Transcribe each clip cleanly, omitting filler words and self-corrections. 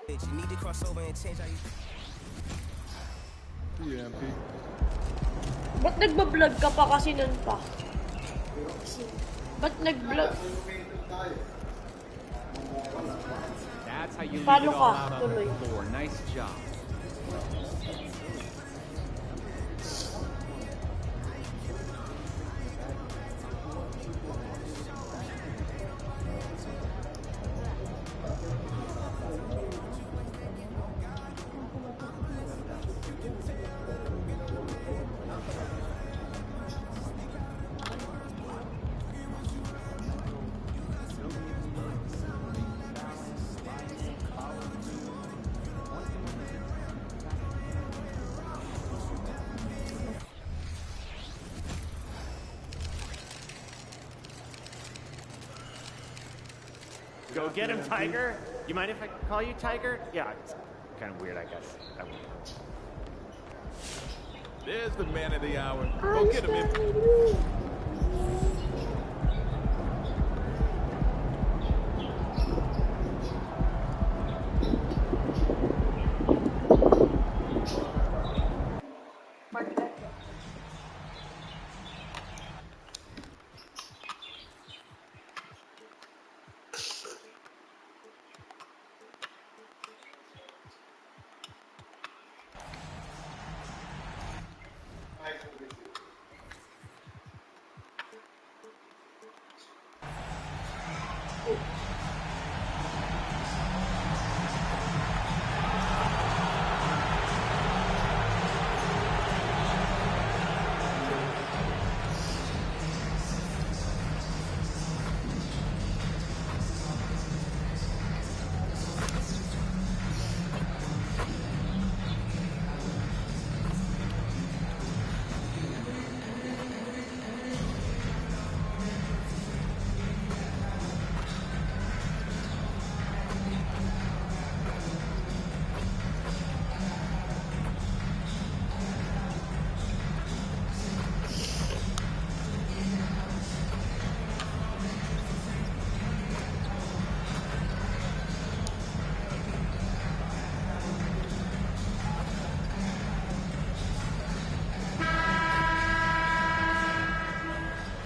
You need to cross over and change how you... PMP. Ba't nagbablog ka pa kasi nun pa? Ba't nag-vlog? That's how you leave it all out on the tuloy? floor. Nice job. Go get him, Tiger. You mind if I call you Tiger? Yeah, it's kind of weird, I guess. There's the man of the hour. Go get him.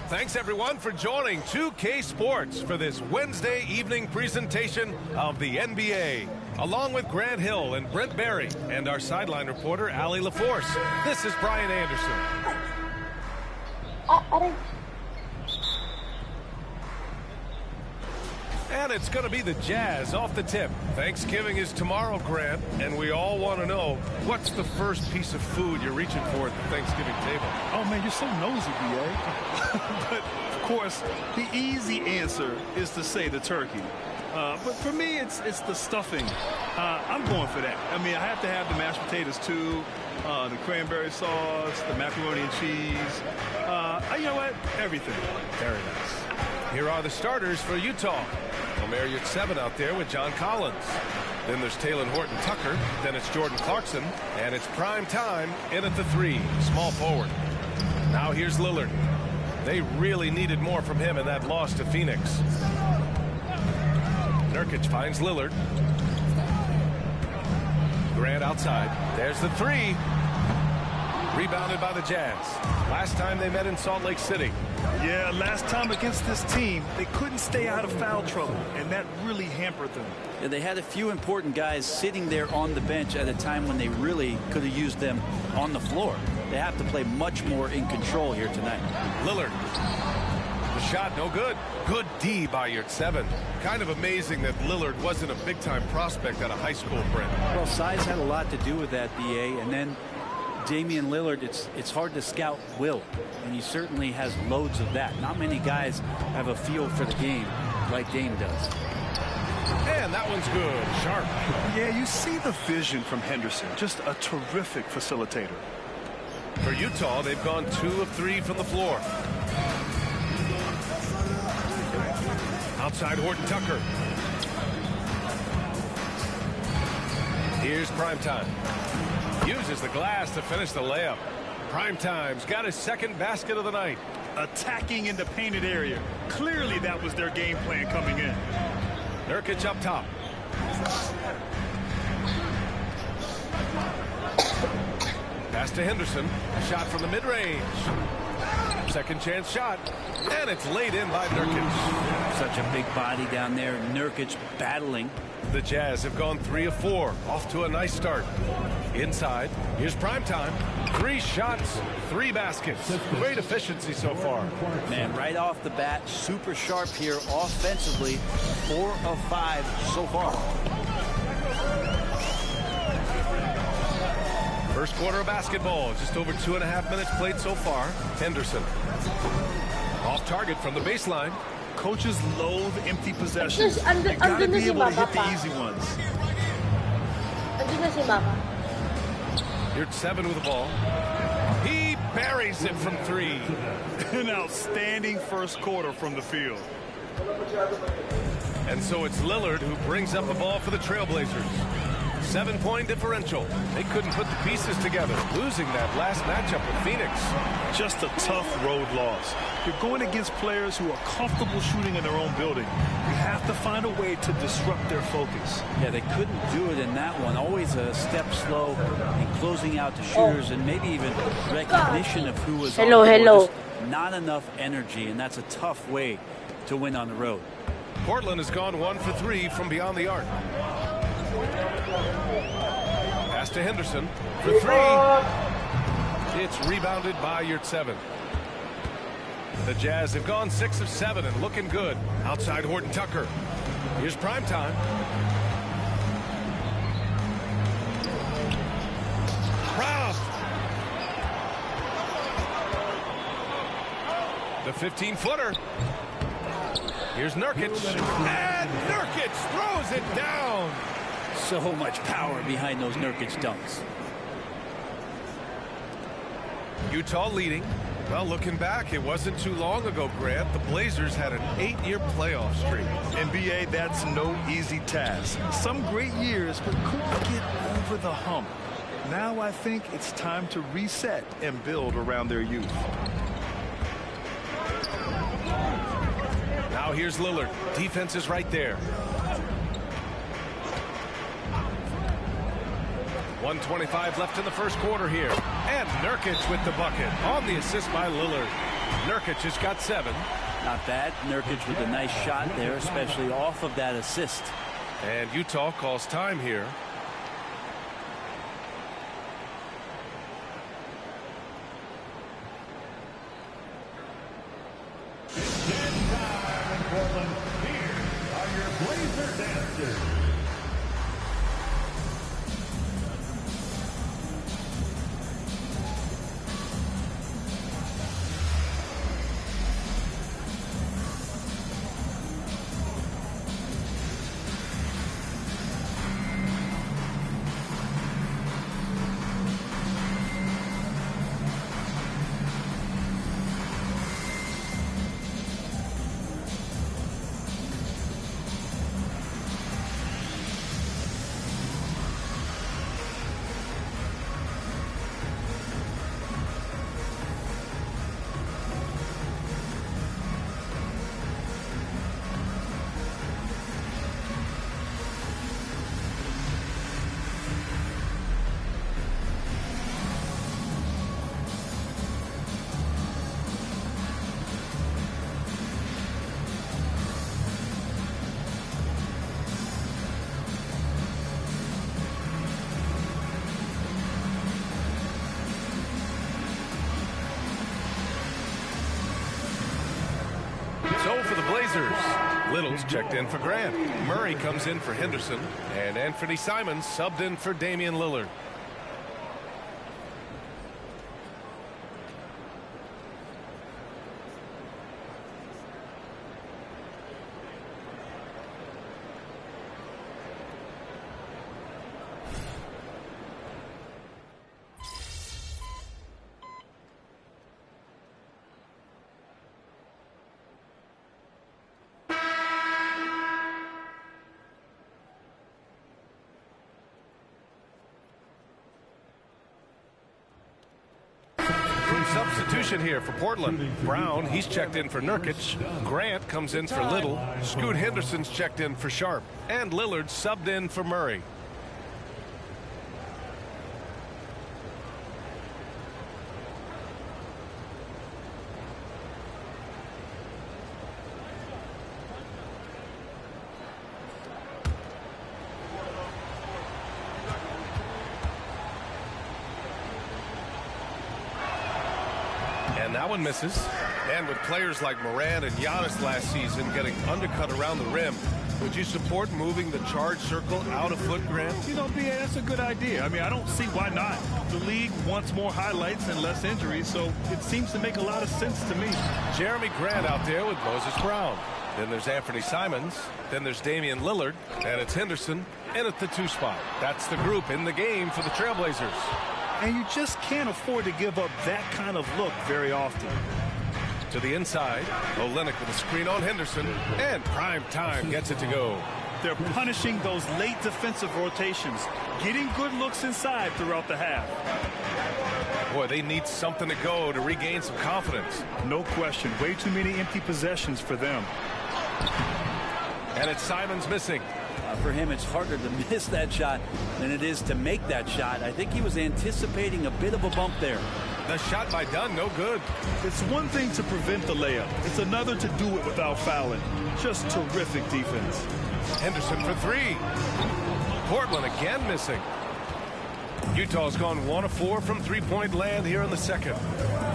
Thanks, everyone, for joining 2K Sports for this Wednesday evening presentation of the NBA. Along with Grant Hill and Brent Barry and our sideline reporter, Allie LaForce, this is Brian Anderson. And it's going to be the Jazz off the tip. Thanksgiving is tomorrow, Grant, and we all want to know, what's the first piece of food you're reaching for at the Thanksgiving table? Oh, man, you're so nosy, B.A. But, of course, the easy answer is to say the turkey. But for me, it's the stuffing. I'm going for that. I mean, I have to have the mashed potatoes, too, the cranberry sauce, the macaroni and cheese. You know what? Everything. Very nice. Here are the starters for Utah. Omer Yurtseven out there with John Collins. Then there's Talen Horton-Tucker. Then it's Jordan Clarkson. And it's prime time in at the 3, small forward. Now here's Lillard. They really needed more from him in that loss to Phoenix. Nurkic finds Lillard. Grant outside. There's the 3. Rebounded by the Jazz. Last time they met in Salt Lake City. Yeah, last time against this team, they couldn't stay out of foul trouble, and that really hampered them. Yeah, they had a few important guys sitting there on the bench at a time when they really could have used them on the floor. They have to play much more in control here tonight. Lillard. The shot, no good. Good D by Yurtseven. Kind of amazing that Lillard wasn't a big-time prospect out of high school, Brent. Well, size had a lot to do with that, B.A., and then Damian Lillard, it's hard to scout will, and he certainly has loads of that. Not many guys have a feel for the game like Dame does. And that one's good. Sharp. Yeah, you see the vision from Henderson. Just a terrific facilitator. For Utah, they've gone 2 of 3 from the floor. Outside Horton-Tucker. Here's Primetime. Uses the glass to finish the layup. Primetime's got his second basket of the night. Attacking in the painted area. Clearly that was their game plan coming in. Nurkic up top. Pass to Henderson. A shot from the mid-range. Second chance shot. And it's laid in by Nurkic. Such a big body down there. Nurkic battling. The Jazz have gone 3 of 4. Off to a nice start. Inside. Here's prime time. 3 shots, 3 baskets. Great efficiency so far. Man, right off the bat, super sharp here offensively. 4 of 5 so far. First quarter of basketball. Just over 2.5 minutes played so far. Henderson. Off target from the baseline. Coaches loathe empty possessions. Just, You gotta andun na be si able to Mama hit the pa. easy ones. Andun na si Mama. Here's 7 with the ball. He buries it from 3. An outstanding first quarter from the field. And so it's Lillard who brings up the ball for the Trailblazers. 7-point differential. They couldn't put the pieces together, losing that last matchup with Phoenix. Just a tough road loss. You're going against players who are comfortable shooting in their own building. You have to find a way to disrupt their focus. Yeah, they couldn't do it in that one. Always a step slow in closing out the shooters and maybe even recognition of who was on the floor. Just not enough energy, and that's a tough way to win on the road. Portland has gone 1 for 3 from beyond the arc. Pass to Henderson for 3. It's rebounded by Yurtseven. The Jazz have gone 6 of 7 and looking good. Outside Horton Tucker. Here's prime time. Round. The 15-footer. Here's Nurkic. And Nurkic throws it down. So much power behind those Nurkic dunks. Utah leading. Well, looking back, it wasn't too long ago, Grant. The Blazers had an 8-year playoff streak. NBA, that's no easy task. Some great years, but couldn't get over the hump. Now I think it's time to reset and build around their youth. Now here's Lillard. Defense is right there. 1:25 left in the first quarter here. And Nurkic with the bucket on the assist by Lillard. Nurkic has got 7. Not bad. Nurkic with a nice shot there, especially off of that assist. And Utah calls time here. So for the Blazers, Little's checked in for Grant. Murray comes in for Henderson. And Anthony Simons subbed in for Damian Lillard. Substitution here for Portland. Brown, he's checked in for Nurkic. Grant comes in for Little. Scoot Henderson's checked in for Sharp. And Lillard subbed in for Murray. And that one misses. And with players like Morant and Giannis last season getting undercut around the rim, would you support moving the charge circle out of foot, Grant? You know, B.A., that's a good idea. I mean, I don't see why not. The league wants more highlights and less injuries, so it seems to make a lot of sense to me. Jeremy Grant out there with Moses Brown. Then there's Anthony Simons. Then there's Damian Lillard. And it's Henderson in at the 2 spot. That's the group in the game for the Trailblazers. And you just can't afford to give up that kind of look very often. To the inside, Olynyk with a screen on Henderson, and Prime Time gets it to go. They're punishing those late defensive rotations, getting good looks inside throughout the half. Boy, they need something to go to regain some confidence. No question. Way too many empty possessions for them. And it's Simons missing. For him, it's harder to miss that shot than it is to make that shot. I think he was anticipating a bit of a bump there. The shot by Dunn, no good. It's one thing to prevent the layup. It's another to do it without fouling. Just terrific defense. Henderson for 3. Portland again missing. Utah's gone 1 of 4 from three-point land here in the second.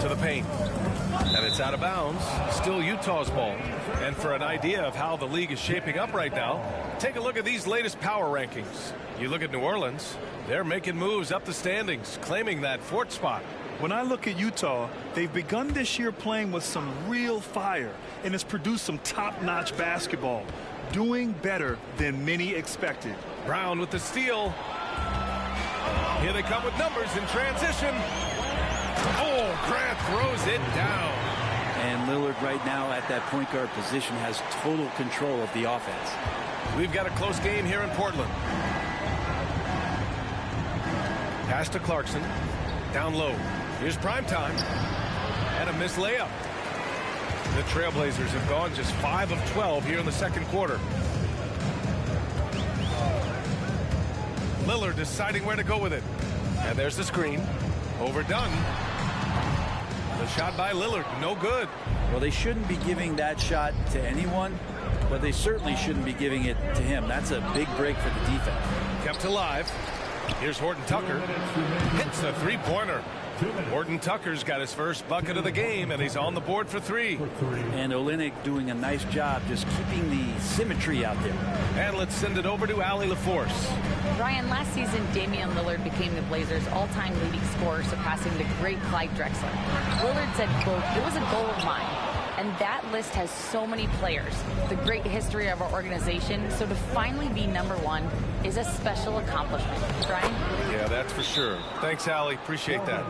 To the paint. And it's out of bounds. Still Utah's ball. And for an idea of how the league is shaping up right now, take a look at these latest power rankings. You look at New Orleans, they're making moves up the standings, claiming that 4th spot. When I look at Utah, they've begun this year playing with some real fire, and it's produced some top-notch basketball, doing better than many expected. Brown with the steal. Here they come with numbers in transition. Oh, Grant throws it down. And Lillard right now at that point guard position has total control of the offense. We've got a close game here in Portland. Pass to Clarkson. Down low. Here's Prime Time. And a missed layup. The Trailblazers have gone just 5 of 12 here in the second quarter. Lillard deciding where to go with it. And there's the screen. Overdone. The shot by Lillard, no good. Well, they shouldn't be giving that shot to anyone, but they certainly shouldn't be giving it to him. That's a big break for the defense. Kept alive. Here's Horton Tucker. Hits a three-pointer. Horton Tucker's got his first bucket of the game, and he's on the board for 3. And Olynyk doing a nice job just keeping the symmetry out there. And let's send it over to Allie LaForce. Ryan, last season, Damian Lillard became the Blazers' all-time leading scorer, surpassing the great Clyde Drexler. Lillard said, quote, "It was a goal of mine." And that list has so many players, the great history of our organization. So to finally be #1 is a special accomplishment. Brian? Yeah, that's for sure. Thanks, Allie. Appreciate that.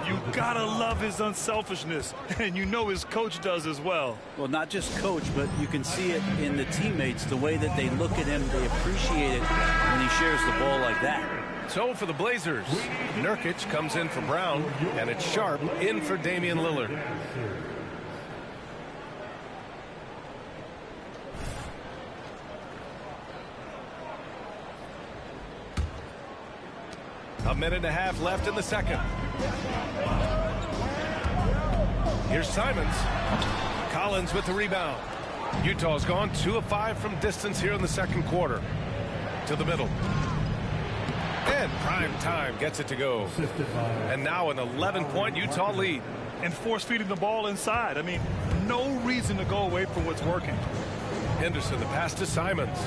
You gotta love his unselfishness, and you know his coach does as well. Well, not just coach, but you can see it in the teammates, the way that they look at him. They appreciate it when he shares the ball like that. So for the Blazers, Nurkic comes in for Brown, and it's Sharp in for Damian Lillard. A minute and a half left in the second. Here's Simons. Collins with the rebound. Utah's gone 2 of 5 from distance here in the second quarter. To the middle. And Prime Time gets it to go. And now an 11-point Utah lead. And force-feeding the ball inside. I mean, no reason to go away from what's working. Henderson, the pass to Simons.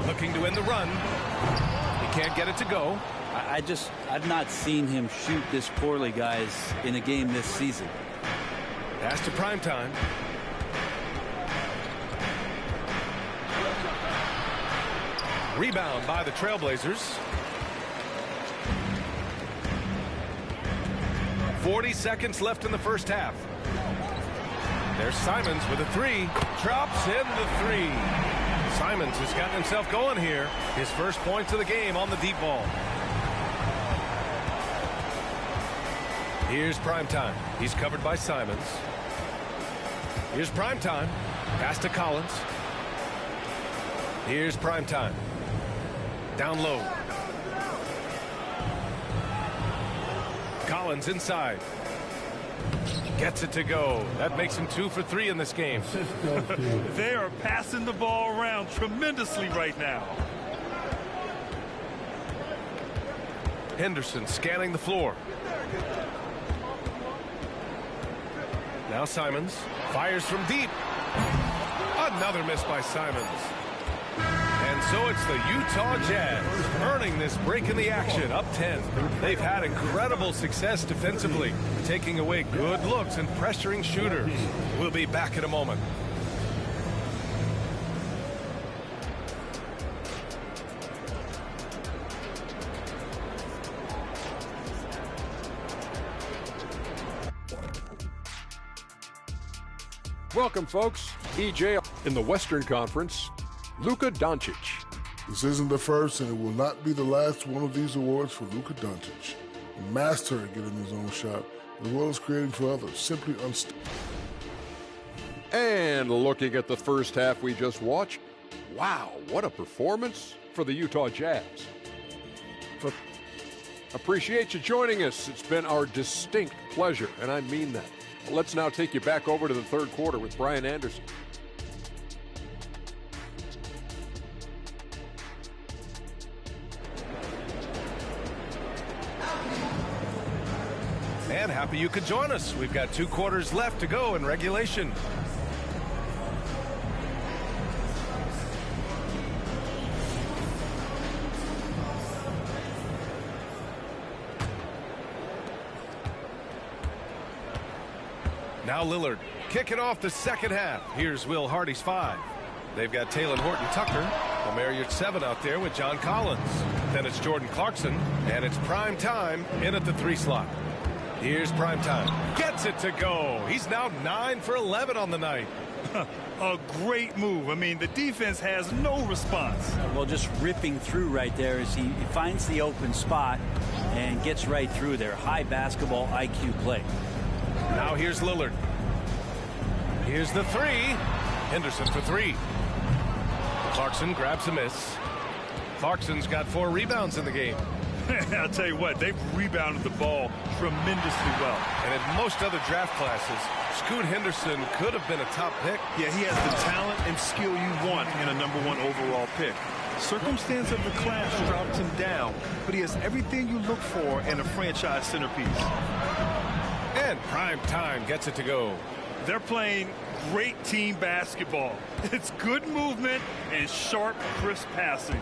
Looking to end the run. He can't get it to go. I've not seen him shoot this poorly, guys, in a game this season. Pass to Prime Time. Rebound by the Trailblazers. 40 seconds left in the first half. There's Simons with a 3. Drops in the 3. Simons has gotten himself going here. His first points of the game on the deep ball. Here's Prime Time. He's covered by Simons. Here's Prime Time. Pass to Collins. Here's Prime Time. Down low. Collins inside. Gets it to go. That makes him 2 for 3 in this game. They are passing the ball around tremendously right now. Henderson scanning the floor. Now Simons fires from deep. Another miss by Simons. And so it's the Utah Jazz earning this break in the action, up 10. They've had incredible success defensively, taking away good looks and pressuring shooters. We'll be back in a moment. Welcome, folks. EJ in the Western Conference, Luka Doncic. This isn't the first, and it will not be the last one of these awards for Luka Doncic. A master at getting his own shot, as well as creating for others. Simply unstoppable. And looking at the first half we just watched, wow, what a performance for the Utah Jazz. Appreciate you joining us. It's been our distinct pleasure, and I mean that. Let's now take you back over to the third quarter with Brian Anderson. And happy you could join us. We've got 2 quarters left to go in regulation. Now Lillard kicking off the second half. Here's Will Hardy's 5. They've got Talen Horton-Tucker, Omer Yurtseven out there with John Collins. Then it's Jordan Clarkson, and it's prime time in at the 3 slot. Here's prime time. Gets it to go. He's now 9 for 11 on the night. A great move. I mean, the defense has no response. Well, just ripping through right there as he finds the open spot and gets right through there. High basketball IQ play. Now here's Lillard. Here's the 3. Henderson for 3. Clarkson grabs a miss. Clarkson's got 4 rebounds in the game. I'll tell you what, they've rebounded the ball tremendously well. And in most other draft classes, Scoot Henderson could have been a top pick. Yeah, he has the talent and skill you want in a #1 overall pick. Circumstance of the class dropped him down, but he has everything you look for in a franchise centerpiece. And prime time gets it to go. They're playing great team basketball. It's good movement and sharp, crisp passing.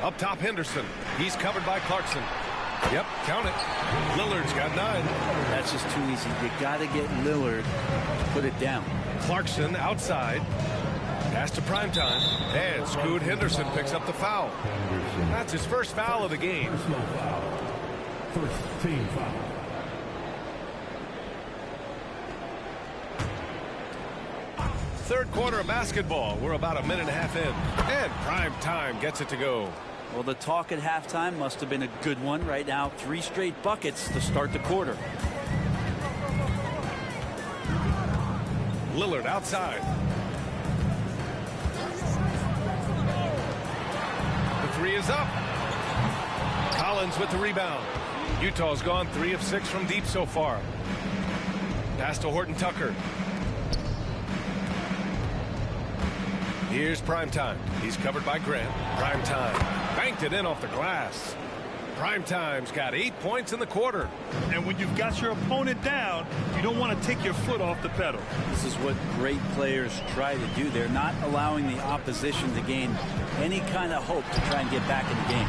Up top, Henderson. He's covered by Clarkson. Yep, count it. Lillard's got 9. That's just too easy. You got to get Lillard to put it down. Clarkson outside. Pass to primetime. And Scoot Henderson picks up the foul. That's his first foul of the game. First team foul. Third quarter of basketball. We're about a minute and a half in. And prime time gets it to go. Well, the talk at halftime must have been a good one. Right now, 3 straight buckets to start the quarter. Lillard outside. The 3 is up. Collins with the rebound. Utah's gone 3 of 6 from deep so far. Pass to Horton-Tucker. Here's Primetime. He's covered by Grant. Primetime banked it in off the glass. Primetime's got 8 points in the quarter. And when you've got your opponent down, you don't want to take your foot off the pedal. This is what great players try to do. They're not allowing the opposition to gain any kind of hope to try and get back in the game.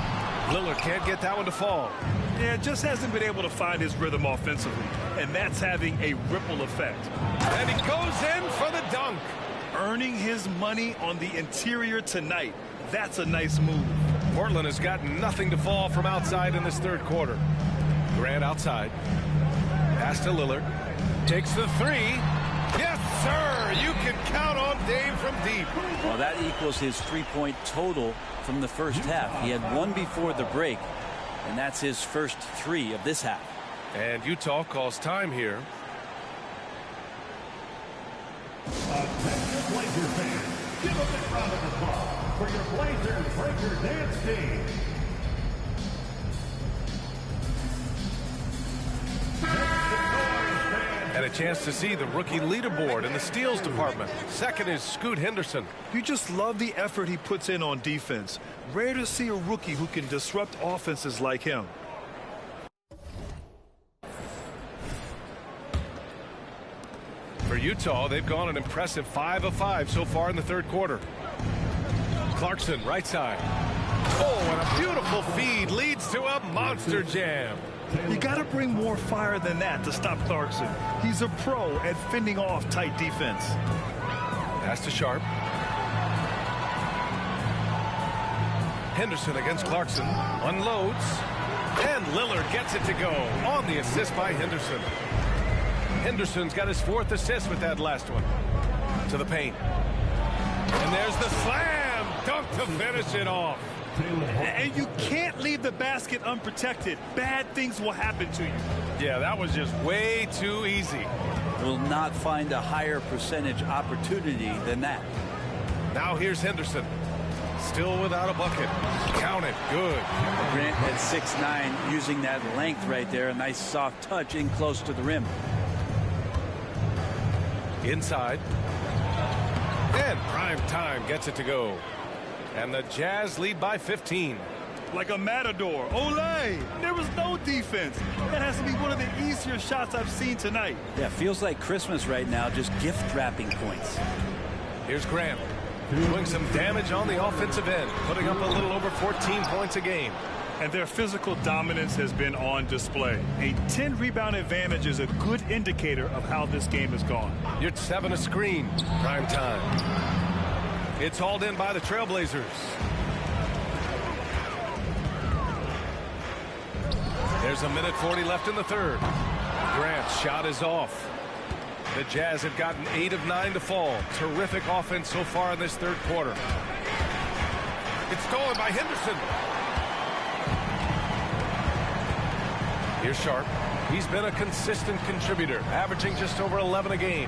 Lillard can't get that one to fall. Yeah, just hasn't been able to find his rhythm offensively. And that's having a ripple effect. And he goes in for the dunk. Earning his money on the interior tonight. That's a nice move. Portland has got nothing to fall from outside in this third quarter. Grant outside. Pass to Lillard. Takes the 3. Yes, sir! You can count on Dame from deep. Well, that equals his 3-point total from the first half. He had 1 before the break, and that's his first 3 of this half. And Utah calls time here. Attention Blazers fans, give a big round of applause for your Blazers Breaker Dance team. And a chance to see the rookie leaderboard in the steals department. Second is Scoot Henderson. You just love the effort he puts in on defense. Rare to see a rookie who can disrupt offenses like him. Utah, they've gone an impressive 5 of 5 so far in the third quarter. Clarkson, right side. Oh, and a beautiful feed leads to a monster jam. You got to bring more fire than that to stop Clarkson. He's a pro at fending off tight defense. Pass to Sharp. Henderson against Clarkson. Unloads. And Lillard gets it to go on the assist by Henderson. Henderson's got his 4th assist with that last one. To the paint. And there's the slam dunk to finish it off. And you can't leave the basket unprotected. Bad things will happen to you. Yeah, that was just way too easy. Will not find a higher percentage opportunity than that. Now here's Henderson. Still without a bucket. Count it. Good. Grant at 6'9", using that length right there. A nice soft touch in close to the rim. Inside. And Prime Time gets it to go. And the Jazz lead by 15. Like a matador. Olay! There was no defense. That has to be one of the easier shots I've seen tonight. Yeah, feels like Christmas right now, just gift wrapping points. Here's Grant. Doing some damage on the offensive end. Putting up a little over 14 points a game. And their physical dominance has been on display. A 10-rebound advantage is a good indicator of how this game has gone. You're 7 a screen. Prime Time. It's hauled in by the Trailblazers. There's a minute 40 left in the third. Grant's shot is off. The Jazz have gotten 8 of 9 to fall. Terrific offense so far in this third quarter. It's stolen by Henderson. Here's Sharp. He's been a consistent contributor, averaging just over 11 a game.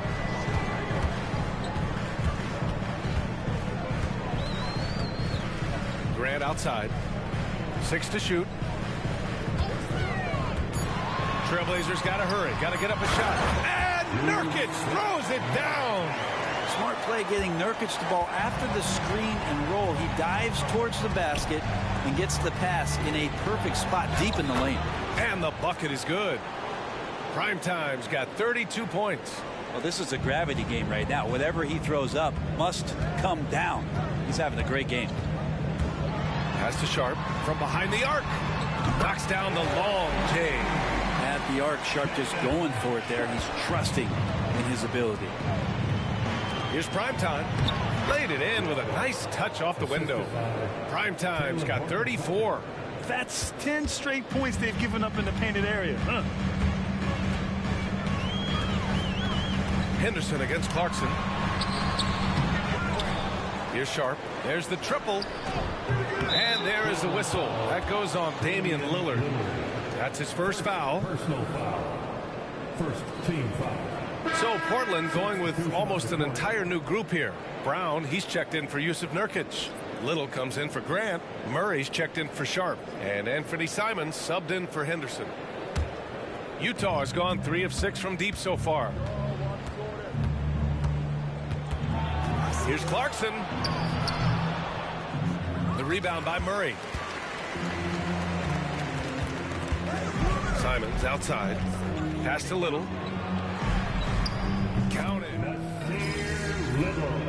Grant outside. 6 to shoot. Trailblazers got to hurry. Got to get up a shot. And Nurkic throws it down. Smart play getting Nurkic the ball after the screen and roll. He dives towards the basket and gets the pass in a perfect spot deep in the lane. And the bucket is good. Prime Time's got 32 points. Well, this is a gravity game right now. Whatever he throws up must come down. He's having a great game. Pass to Sharp from behind the arc. Knocks down the long J. At the arc, Sharp just going for it there. He's trusting in his ability. Here's Prime Time. Laid it in with a nice touch off the window. Prime Time's got 34. That's 10 straight points they've given up in the painted area. Henderson against Clarkson. Here's Sharp. There's the triple. And there is the whistle. That goes on Damian Lillard. That's his first foul. Personal foul. First team foul. So Portland going with almost an entire new group here. Brown, he's checked in for Jusuf Nurkic. Little comes in for Grant. Murray's checked in for Sharp. And Anthony Simons subbed in for Henderson. Utah has gone 3 of 6 from deep so far. Here's Clarkson. The rebound by Murray. Simons outside. Pass to Little. Count it. Little.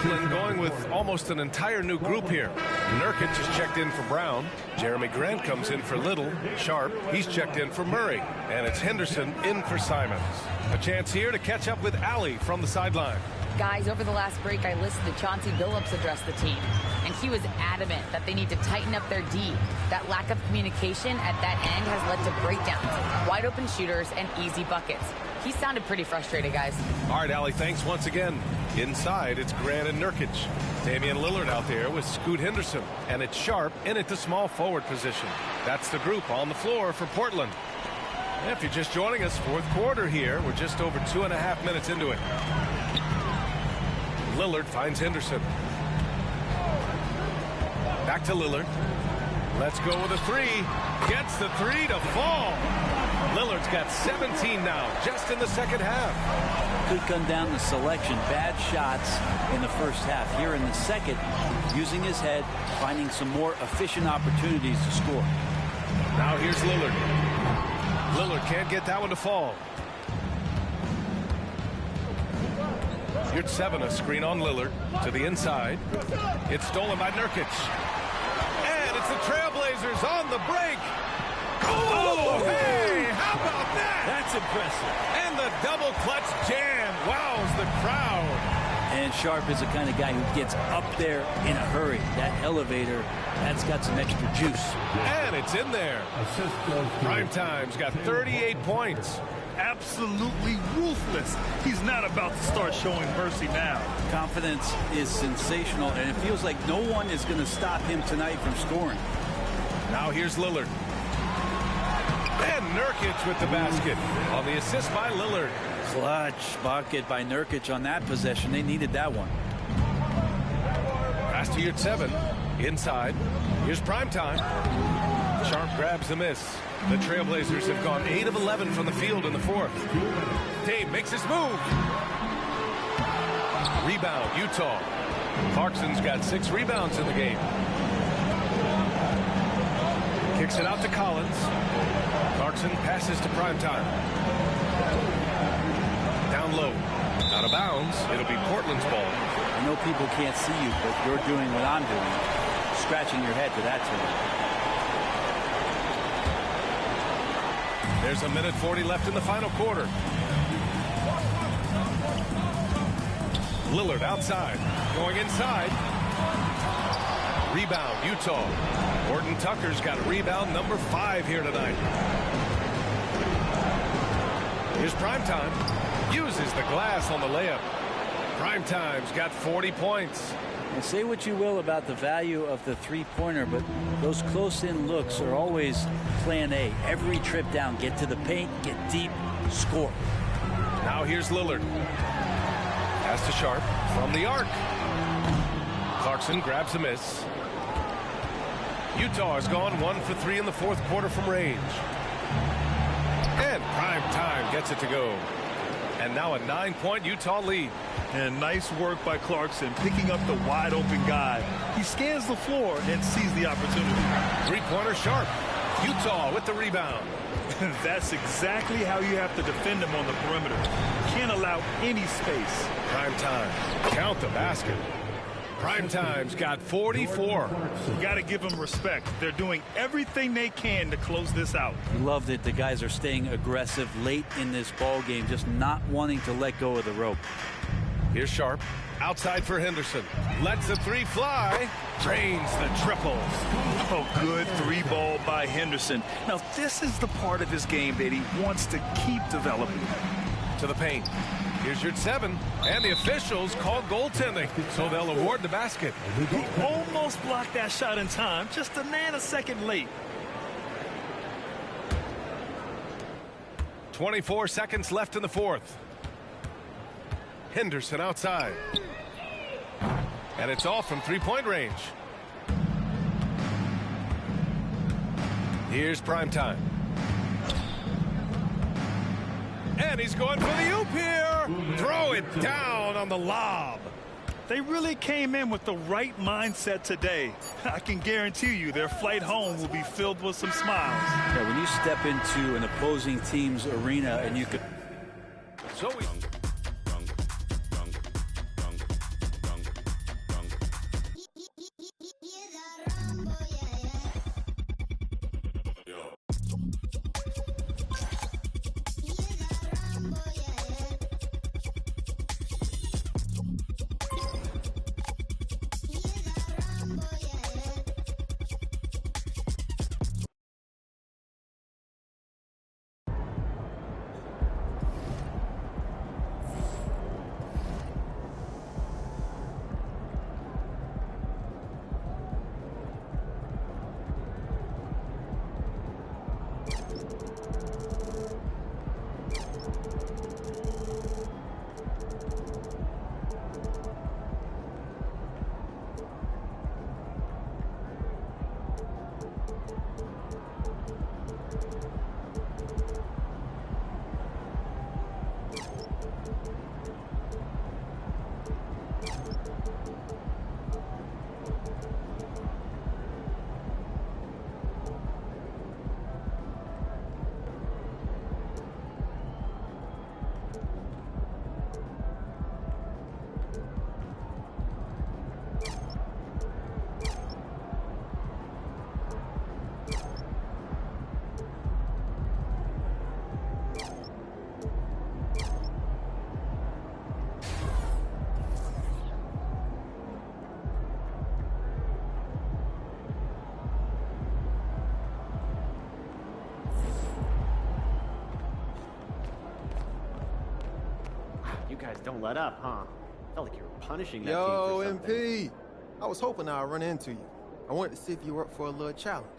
Portland going with almost an entire new group here. Nurkic has checked in for Brown. Jeremy Grant comes in for Little. Sharp, he's checked in for Murray. And it's Henderson in for Simons. A chance here to catch up with Allie from the sideline. Guys, over the last break, I listened to Chauncey Billups address the team, and he was adamant that they need to tighten up their D. That lack of communication at that end has led to breakdowns, wide open shooters, and easy buckets. He sounded pretty frustrated, guys. All right, Allie, thanks once again. Inside, it's Grant and Nurkic. Damian Lillard out there with Scoot Henderson, and it's Sharp in at the small forward position. That's the group on the floor for Portland. If you're just joining us, fourth quarter here. We're just over 2.5 minutes into it. Lillard finds Henderson. Back to Lillard. Let's go with a three. Gets the three to fall. Lillard's got 17 now, just in the second half. Could come down to selection. Bad shots in the first half. Here in the second, using his head, finding some more efficient opportunities to score. Now here's Lillard. Lillard can't get that one to fall. Here's 7, a screen on Lillard to the inside. It's stolen by Nurkic. And it's the Trailblazers on the break. Oh, hey, how about that? That's impressive. And the double clutch jam wows the crowd. And Sharp is the kind of guy who gets up there in a hurry. That elevator, that's got some extra juice. And it's in there. Primetime's got 38 points. Absolutely ruthless. He's not about to start showing mercy now. Confidence is sensational, and it feels like no one is going to stop him tonight from scoring. Now here's Lillard. And Nurkic with the basket on the assist by Lillard. Clutch bucket by Nurkic on that possession. They needed that one. Pass to Yurt 7. Inside. Here's Primetime. Sharp grabs the miss. The Trailblazers have gone 8 of 11 from the field in the fourth. Dame makes his move. Rebound, Utah. Clarkson's got 6 rebounds in the game. Kicks it out to Collins. Clarkson passes to Primetime. Down low. Out of bounds. It'll be Portland's ball. I know people can't see you, but you're doing what I'm doing. Scratching your head to that tune. There's a minute 40 left in the final quarter. Lillard outside. Going inside. Rebound, Utah. Horton Tucker's got rebound number 5 here tonight. Here's Primetime. Uses the glass on the layup. Primetime's got 40 points. And say what you will about the value of the three-pointer, but those close-in looks are always plan A. Every trip down, get to the paint, get deep, score. Now here's Lillard. Pass to Sharp from the arc. Clarkson grabs a miss. Utah has gone 1 for 3 in the fourth quarter from range. And Primetime gets it to go. And now a 9-point Utah lead. And nice work by Clarkson, picking up the wide-open guy. He scans the floor and sees the opportunity. Three-pointer Sharp. Utah with the rebound. That's exactly how you have to defend him on the perimeter. Can't allow any space. Primetime. Count the basket. Primetime's got 44. Got to give them respect. They're doing everything they can to close this out. Love that the guys are staying aggressive late in this ball game, just not wanting to let go of the rope. Here's Sharp. Outside for Henderson. Lets the 3 fly. Drains the triple. Oh, good 3-ball by Henderson. Now, this is the part of his game that he wants to keep developing. To the paint. Here's Yurt 7. And the officials call goaltending, so they'll award the basket. He almost blocked that shot in time, just a nanosecond late. 24 seconds left in the fourth. Henderson outside. And it's all from three-point range. Here's Primetime. And he's going for the oop here. Throw it down on the lob. They really came in with the right mindset today. I can guarantee you their flight home will be filled with some smiles. Yeah, when you step into an opposing team's arena and you could... So we... don't let up, huh? Felt like you were punishing that team Yo, for something. MP. I was hoping I'd run into you. I wanted to see if you were up for a little challenge.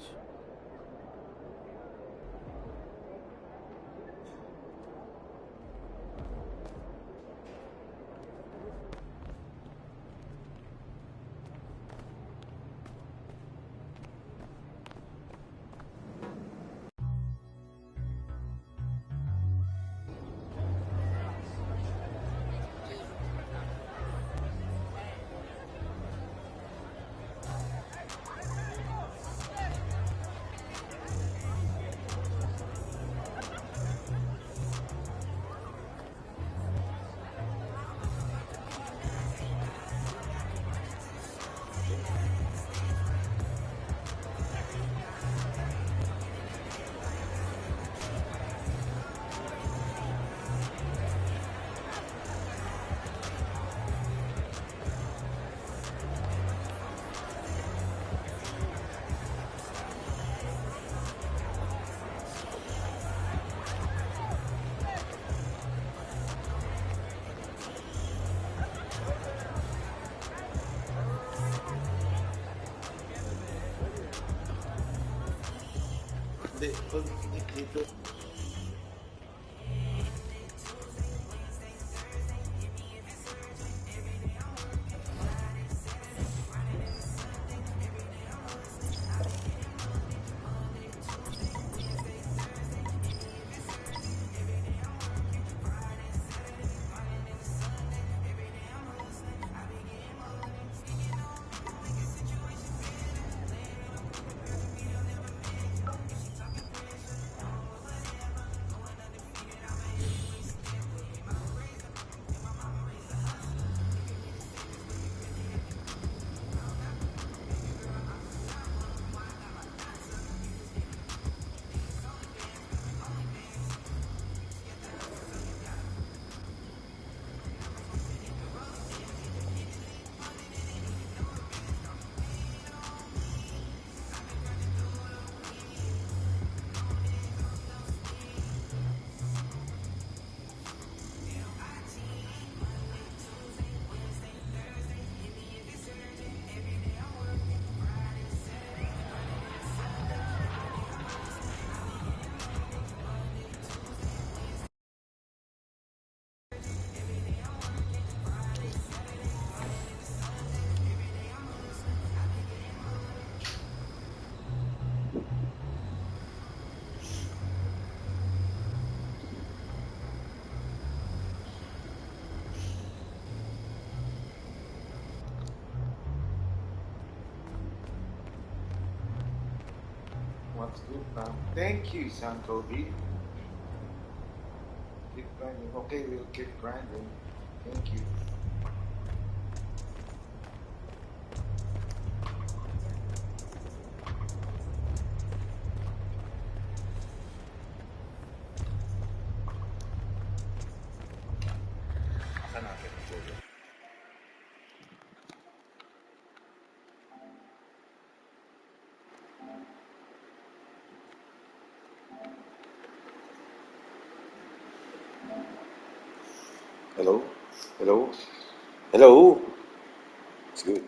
What's good now? Thank you, Sankobi. Keep grinding. Okay, we'll keep grinding. Thank you. Hello? Hello? Hello? It's good.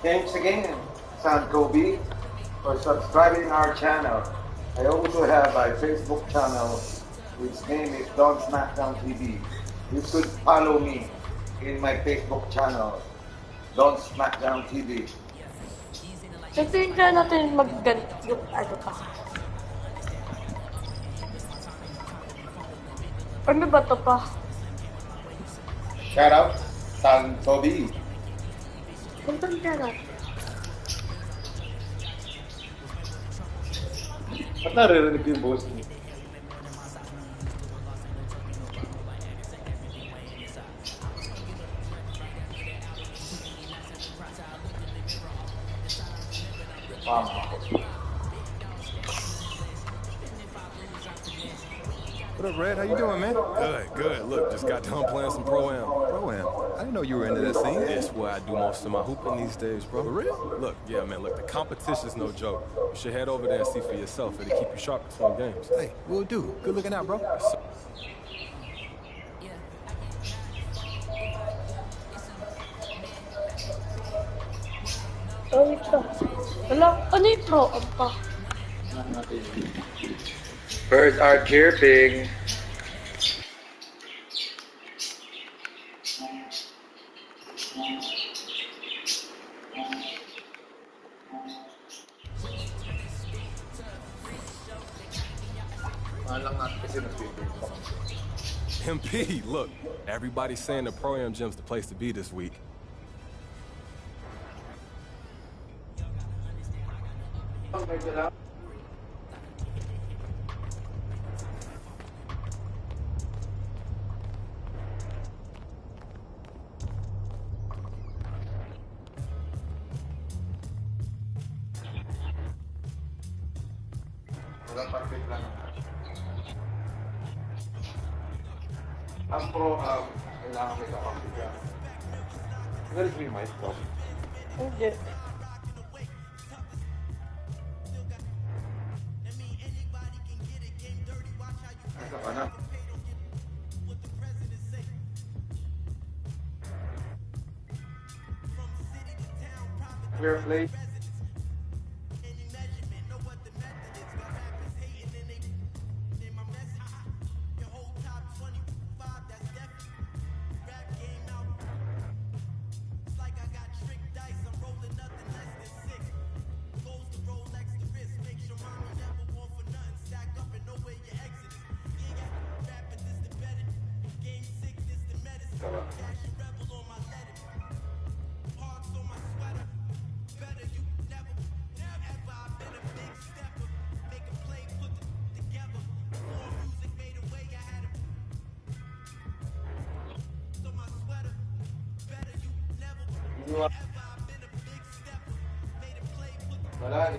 Thanks again, Sankobi, for subscribing our channel. I also have a Facebook channel, which name is Don Smackdown TV. You could follow me in my Facebook channel, Don Smackdown TV. Ito yung try natin mag-ganit yung ano pa. Ano ba ito pa? Shout out, Sankobi. Kuntang shout Ba't naririnig ko yung boss niyo? What up, Red? How you doing, man? Good, good. Look, just got done playing some Pro-Am. Pro-Am? I didn't know you were into that scene. It's where I do most of my hooping these days, bro. For real? Look, yeah, man, look, the competition's no joke. You should head over there and see for yourself. It'll keep you sharp between games. Hey, we'll do. Good looking out, bro. Oh, ito. Wala, ano yung pro-am pa? Birds are chirping. MP, look, everybody's saying the Pro-Am gym's the place to be this week. Ang pro-am, kailangan may kakampi ka. Galit mo yung mic ko? Hindi. Nasa ka na? Clear play. Wala.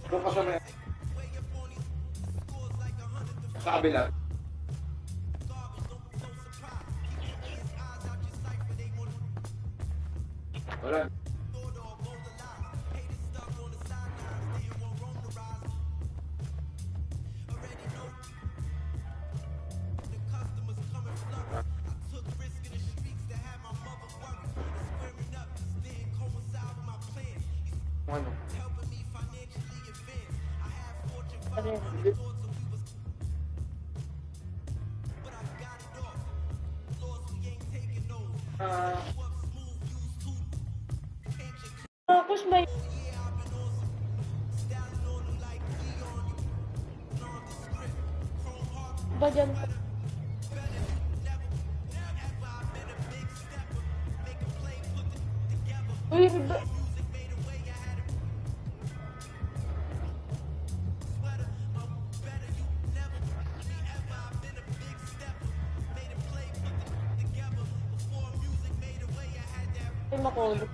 Doon pa sa may... Sa kabila. Wala. Ano? Tapos may... Ba dyan? Uy, ba... Ay, makulog.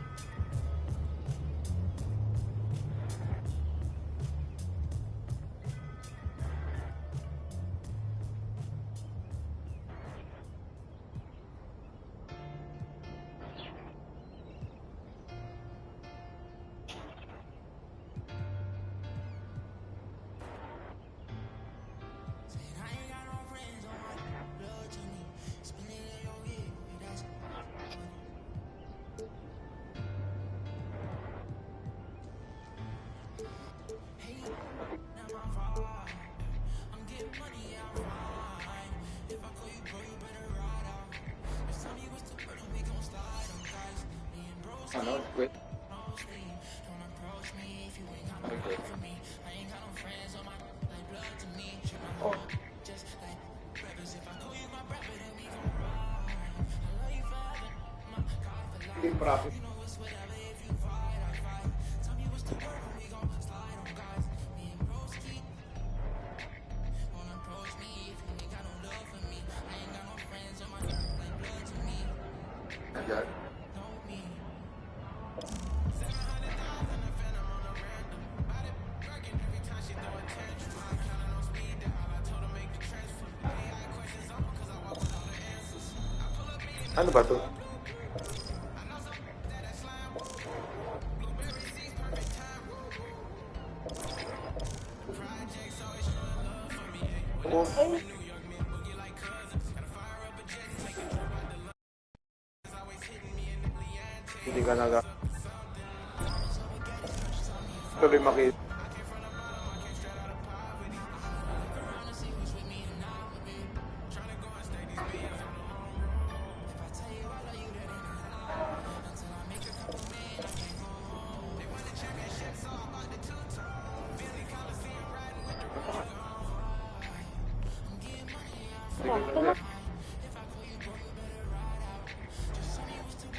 Ano? Wait. Okay. Oh. Hindi profit. Ayan. Ano ba to? Ay, Hindi ka naga. Tuloy makita.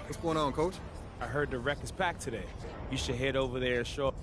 What's going on, Coach? I heard the wreck is packed today. You should head over there short.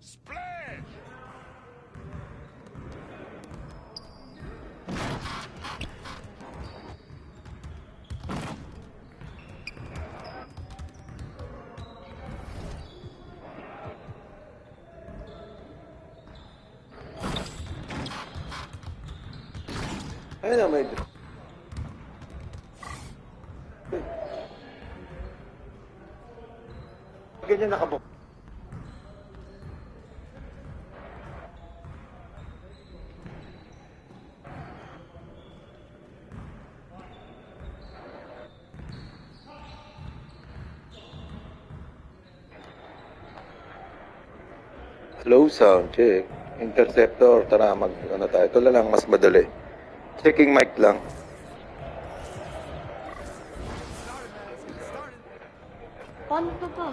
Splash! Ayun na, may... Ganyan nakabuk. Low sound check. Interceptor, tara ano tayo. Ito lang mas madali. Checking mic lang. paano to ba?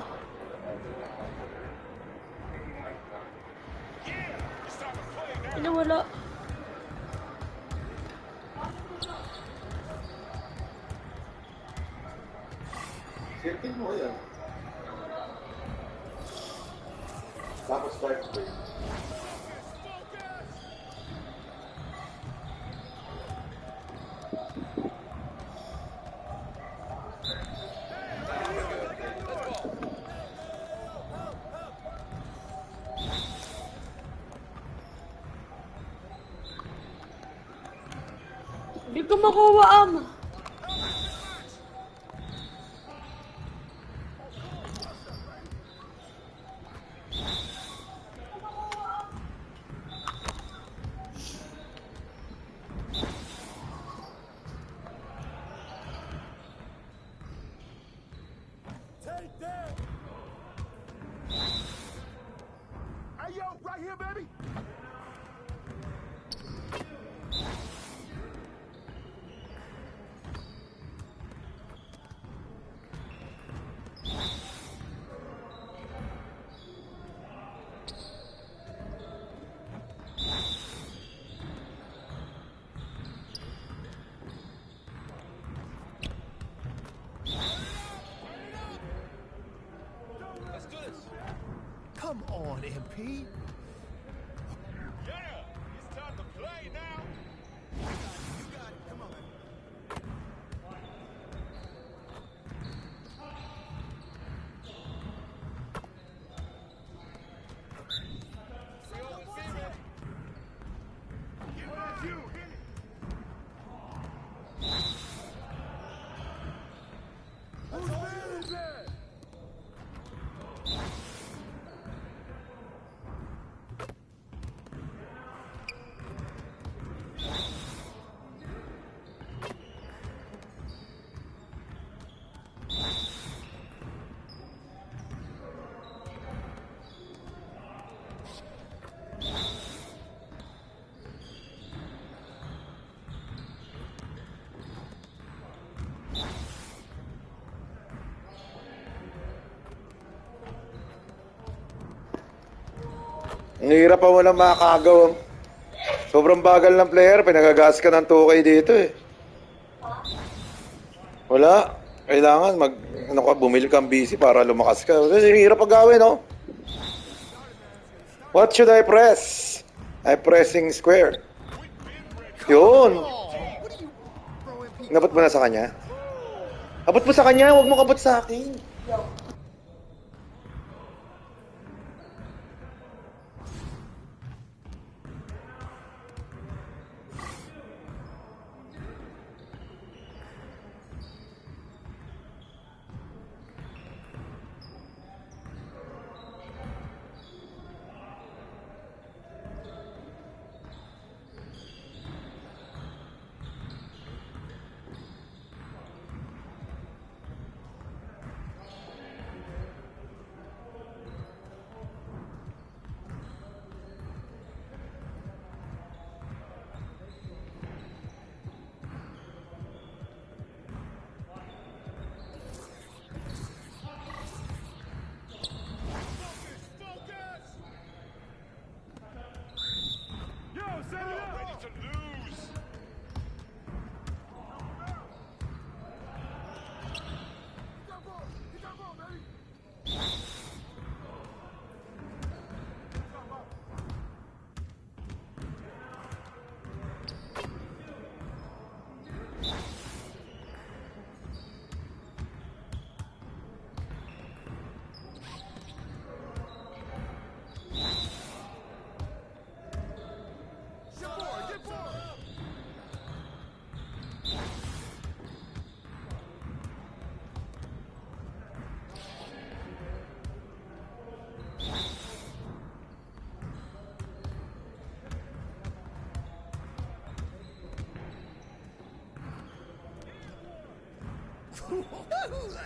Ano wala? Checking mo yan. Tapos start screen. Hindi ko makuha Take that! Hey, yo, right here, baby! Come on, MP. Yeah, it's time to play now. You got it. Come on, man. Ang hirap pa mo lang makakagaw. Sobrang bagal ng player. Pinagagas ka ng 2K dito eh. Wala. Kailangan bumili kang BC para lumakas ka. Kasi hirap pag-gawin, no? What should I press? I'm pressing square. Yun. Nabot mo na sa kanya? Abot mo sa kanya. Huwag mo kabot sa akin.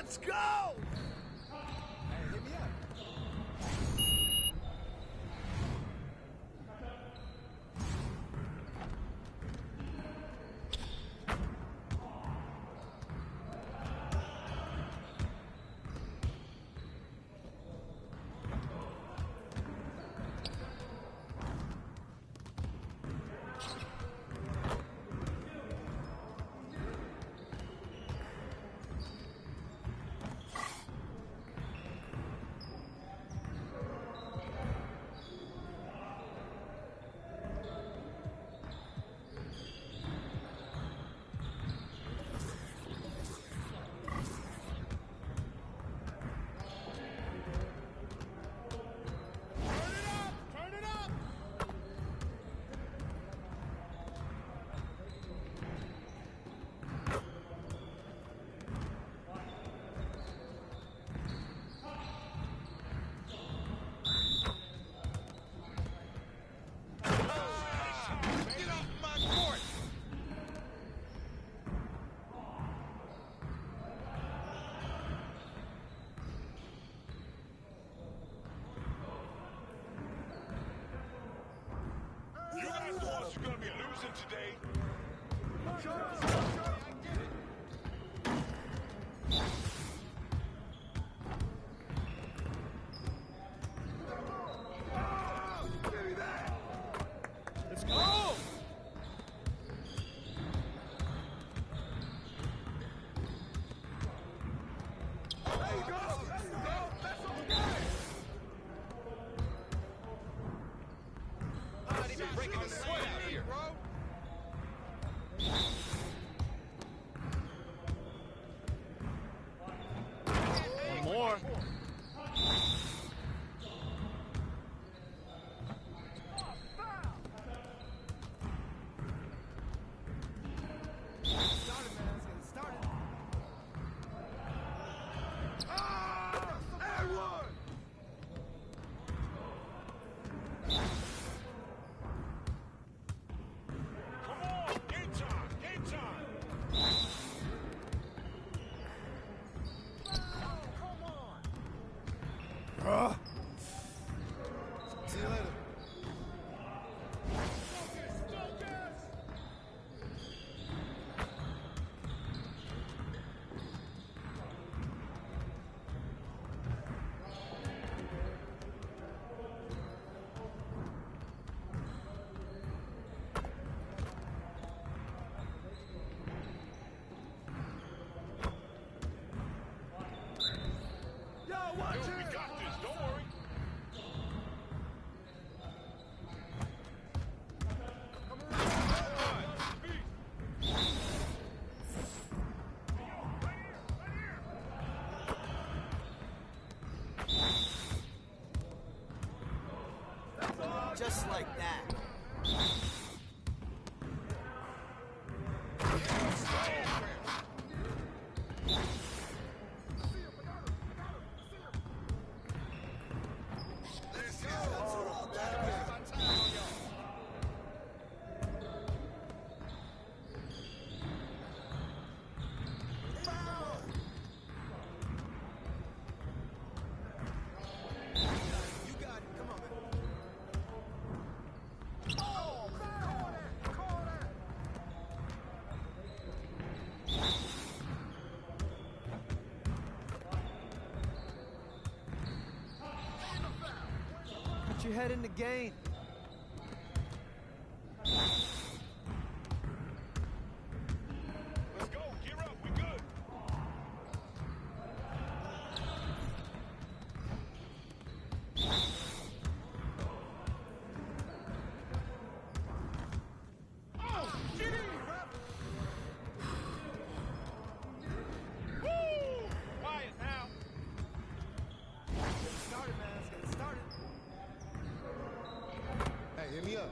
Let's go! making a sweat out here, bro. One more. See you later. Yo, watch it. We got this. Don't worry. Just like that. Put your head in the game. Let's go. Gear up. We good. Oh, get in, ref. Woo! Quiet now. Get started, man. Let's get it started. Hey, hit me up.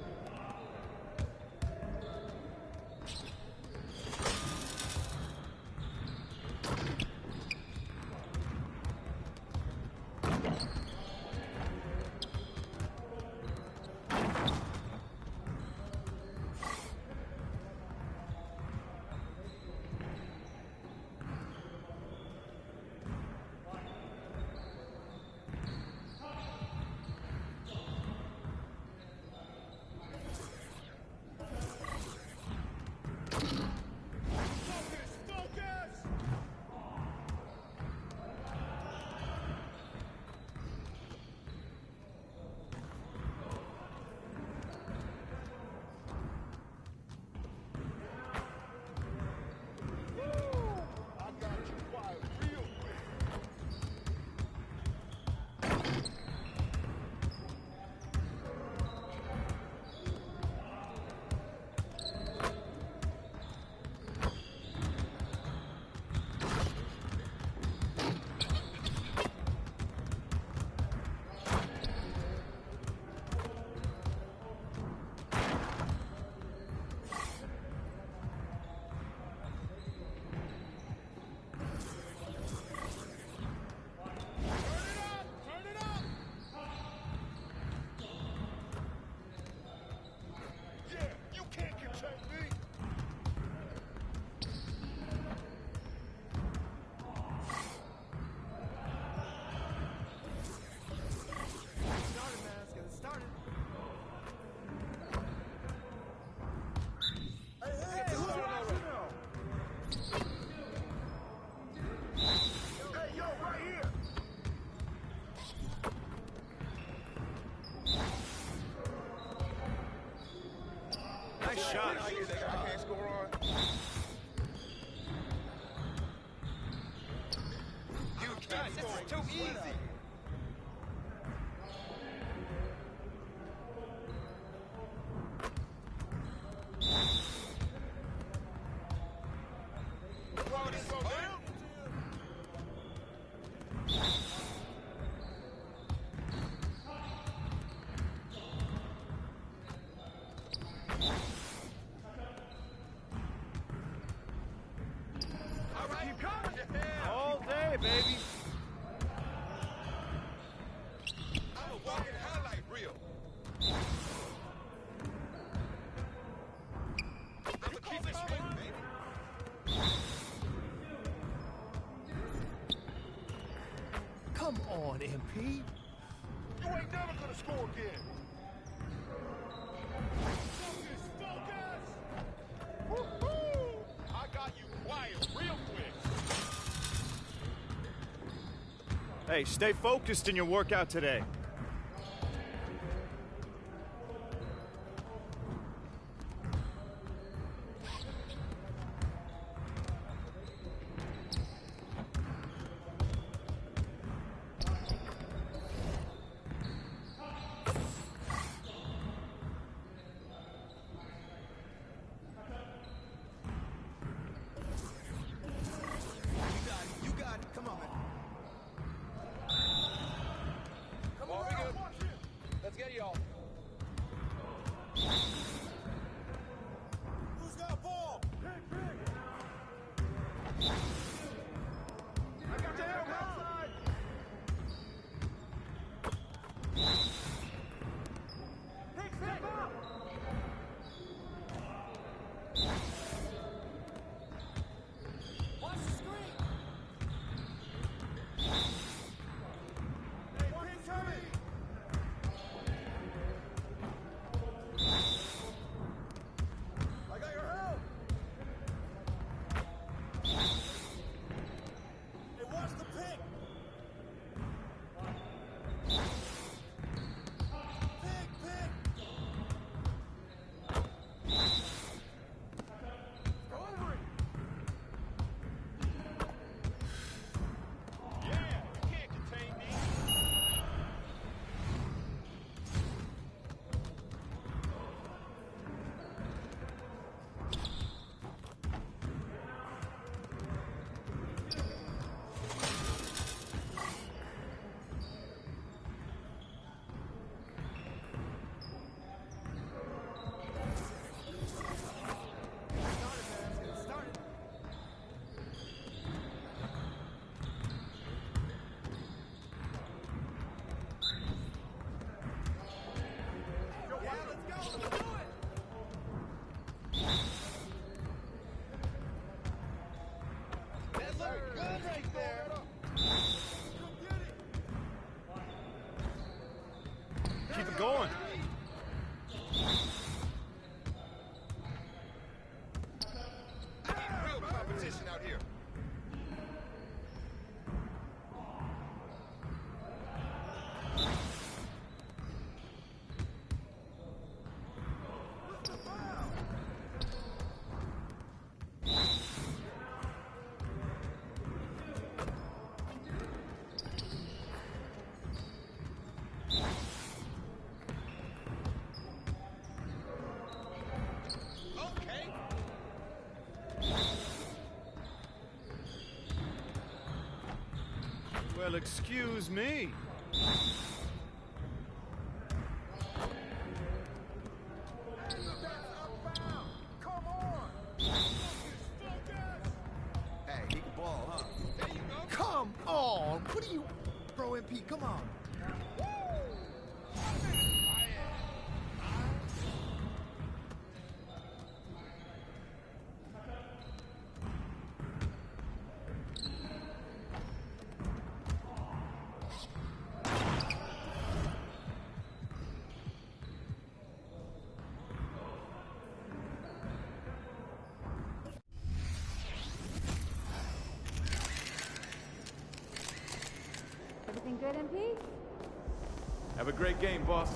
Nice shot. I can't score on. You can't score. This is too easy. fucking highlight reel. I'ma keep it spinning, baby. Come on, MP. You ain't never gonna score again. Focus, focus! Woo-hoo! I got you quiet real quick. Hey, stay focused in your workout today. You got it. Come on, man. Come on, Let's get y'all. Who's got ball? I got the help outside. Pick, step up. Watch the screen. Hey, pick, Tommy. I got your help. Hey, watch the pick. Pick. Go over it. Yeah, you can't contain me. Yeah, let's go. Let's do it. That looked good right there. Keep it going. Real competition out here. Okay. Well, excuse me. Come on. Hey, he can ball, huh? There you go. Come on. What are you, bro, MP? Come on. Everything good, MP? Have a great game, boss.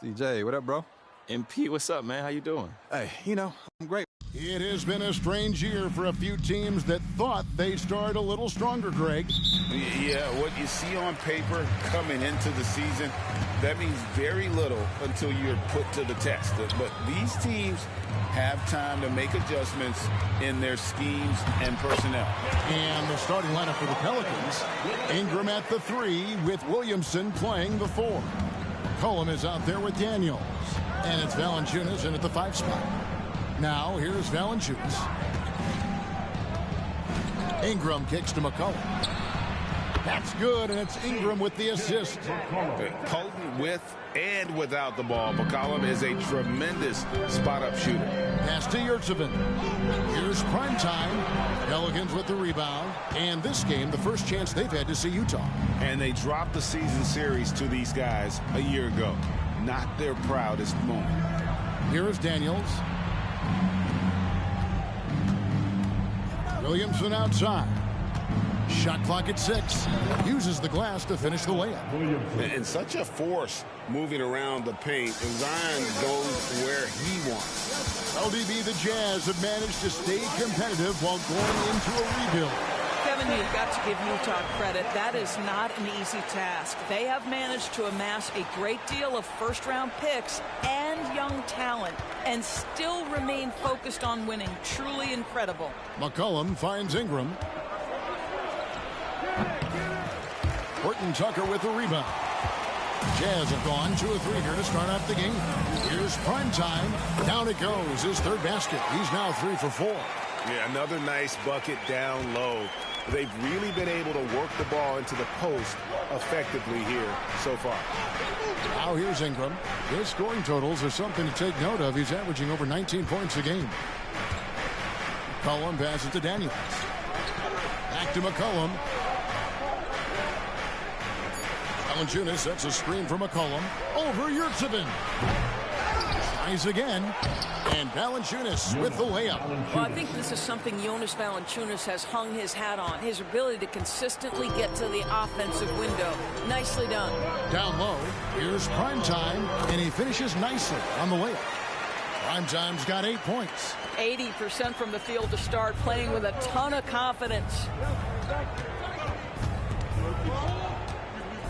CJ, what up, bro? MP, what's up, man? How you doing? Hey, you know, I'm great. It has been a strange year for a few teams that thought they started a little stronger, Greg. Yeah, what you see on paper coming into the season, that means very little until you're put to the test. But these teams have time to make adjustments in their schemes and personnel. And the starting lineup for the Pelicans, Ingram at the 3 with Williamson playing the 4. McCollum is out there with Daniels. And it's Valanciunas in at the 5 spot. Now here's Valanciunas. Ingram kicks to McCollum. That's good, and it's Ingram with the assist. Potent with and without the ball. McCollum is a tremendous spot-up shooter. Pass to Yurtsevin. Here's primetime. Pelicans with the rebound. And this game, the first chance they've had to see Utah. And they dropped the season series to these guys a year ago. Not their proudest moment. Here is Daniels. Williamson outside. Shot clock at 6. Uses the glass to finish the layup. And such a force moving around the paint. And Zion goes where he wants. LDB, the Jazz have managed to stay competitive while going into a rebuild. Kevin, you've got to give Utah credit. That is not an easy task. They have managed to amass a great deal of first-round picks and young talent and still remain focused on winning. Truly incredible. McCollum finds Ingram. Horton Tucker with the rebound. Jazz have gone 2 of 3 here to start out the game. Here's primetime. Down it goes. His third basket. He's now 3 for 4. Yeah, another nice bucket down low. They've really been able to work the ball into the post effectively here so far. Now here's Ingram. His scoring totals are something to take note of. He's averaging over 19 points a game. McCollum passes to Daniels. Back to McCollum. Valanciunas sets a screen for McCollum. Over Yurtsevin. Tries again. And Valanciunas with the layup. Well, I think this is something Jonas Valanciunas has hung his hat on. His ability to consistently get to the offensive window. Nicely done. Down low. Here's primetime. And he finishes nicely on the layup. Primetime's got 8 points. 80% from the field to start, playing with a ton of confidence.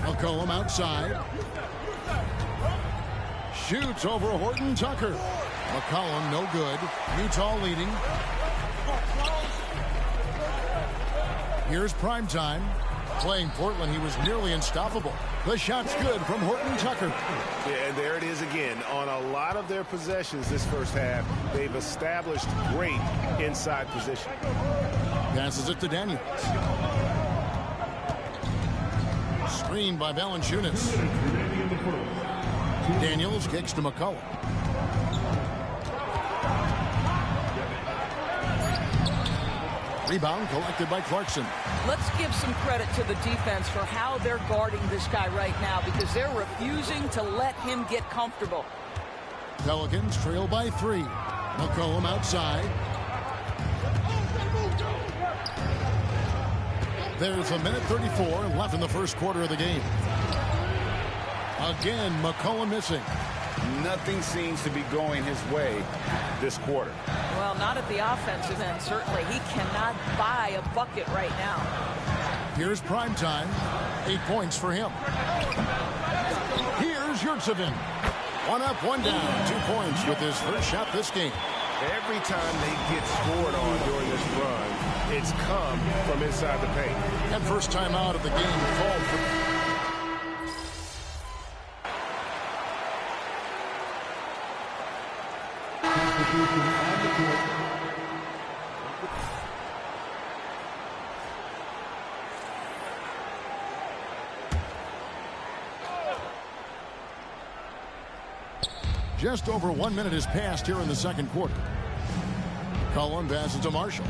McCollum outside. Shoots over Horton Tucker. McCollum no good. Utah leading. Here's primetime. Playing Portland, he was nearly unstoppable. The shot's good from Horton Tucker. Yeah, and there it is again. On a lot of their possessions this first half, they've established great inside position. Passes it to Daniels. Screen by Valanciunas. Daniels kicks to McCollum. Rebound collected by Clarkson. Let's give some credit to the defense for how they're guarding this guy right now because they're refusing to let him get comfortable. Pelicans trail by 3. McCollum outside. There's a minute 34 left in the first quarter of the game. Again, McCollum missing. Nothing seems to be going his way this quarter. Well, not at the offensive end, certainly. He cannot buy a bucket right now. Here's primetime. 8 points for him. Here's Yurtsevin. 1 up, 1 down. 2 points with his first shot this game. Every time they get scored on during this run, it's come from inside the paint. And first time out of the game called for... Just over 1 minute has passed here in the second quarter. Cullen passes to Marshall.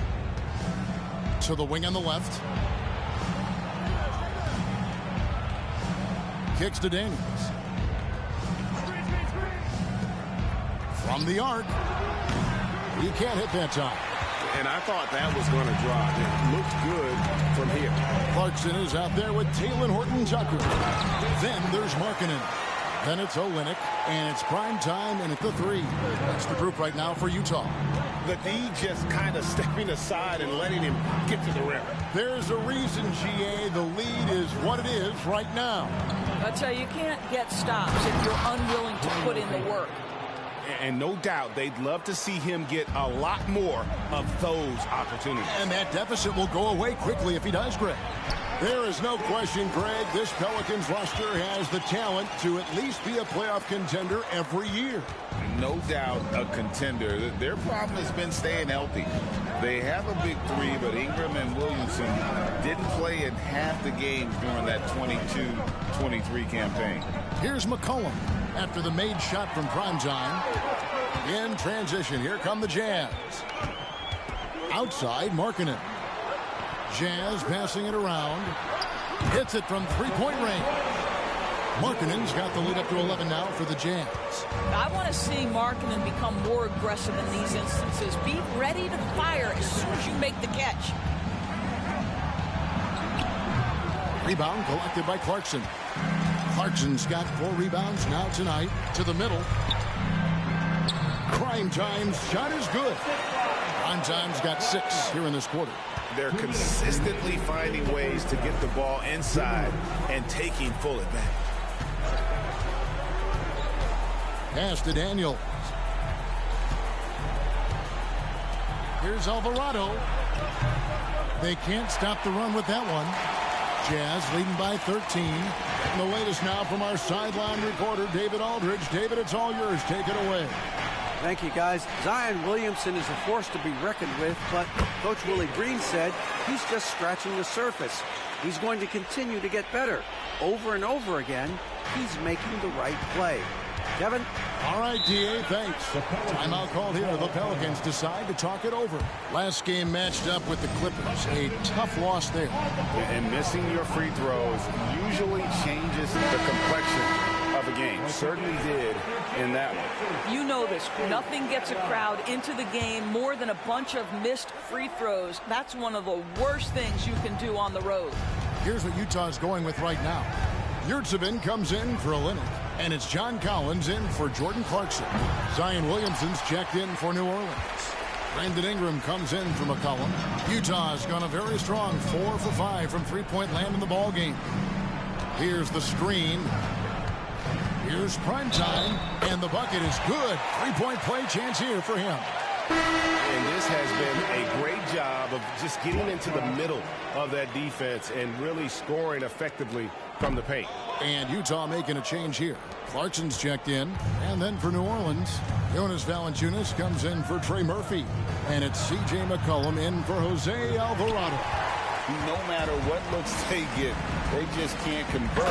To the wing on the left. Kicks to Daniels. From the arc. He can't hit that time. And I thought that was going to drop. It looked good from here. Clarkson is out there with Talen Horton-Tucker. Then there's Markkanen. Then it's Olynyk, and it's prime time, and it's the 3. That's the group right now for Utah. The D just kind of stepping aside and letting him get to the rim. There's a reason, GA. The lead is what it is right now. I tell you, you can't get stops if you're unwilling to put in the work. And no doubt they'd love to see him get a lot more of those opportunities. And that deficit will go away quickly if he does, Greg. There is no question, Greg, this Pelicans roster has the talent to at least be a playoff contender every year. No doubt a contender. Their problem has been staying healthy. They have a big three, but Ingram and Williamson didn't play in half the games during that 22-23 campaign. Here's McCollum after the made shot from primetime. In transition, here come the Jazz. Outside, Markkanen. Jazz passing it around. Hits it from three-point range. Markkanen's got the lead up to 11 now for the Jazz. I want to see Markkanen become more aggressive in these instances. Be ready to fire as soon as you make the catch. Rebound collected by Clarkson. Clarkson's got 4 rebounds now tonight. To the middle. Crime Time's shot is good. Crime Time's got 6 here in this quarter. They're consistently finding ways to get the ball inside and taking full advantage. Pass to Daniel. Here's Alvarado. They can't stop the run with that one. Jazz leading by 13. And the latest now from our sideline reporter, David Aldridge. David, it's all yours. Take it away. Thank you, guys. Zion Williamson is a force to be reckoned with, but Coach Willie Green said he's just scratching the surface. He's going to continue to get better. Over and over again, he's making the right play. Kevin? All right, D.A., thanks. Timeout called here. The Pelicans decide to talk it over. Last game matched up with the Clippers. A tough loss there. And missing your free throws usually changes the complexion of a game. Certainly did in that one. You know this. Nothing gets a crowd into the game more than a bunch of missed free throws. That's one of the worst things you can do on the road. Here's what Utah's going with right now. Yurtseven comes in for Olynyk, and it's John Collins in for Jordan Clarkson. Zion Williamson's checked in for New Orleans. Brandon Ingram comes in for McCollum. Utah's gone a very strong 4 for 5 from three-point land in the ball game. Here's the screen. Here's Primetime, and the bucket is good. Three-point play chance here for him. And this has been a great job of just getting into the middle of that defense and really scoring effectively from the paint. And Utah making a change here. Clarkson's checked in. And then for New Orleans, Jonas Valanciunas comes in for Trey Murphy. And it's C.J. McCollum in for Jose Alvarado. No matter what looks they get, they just can't convert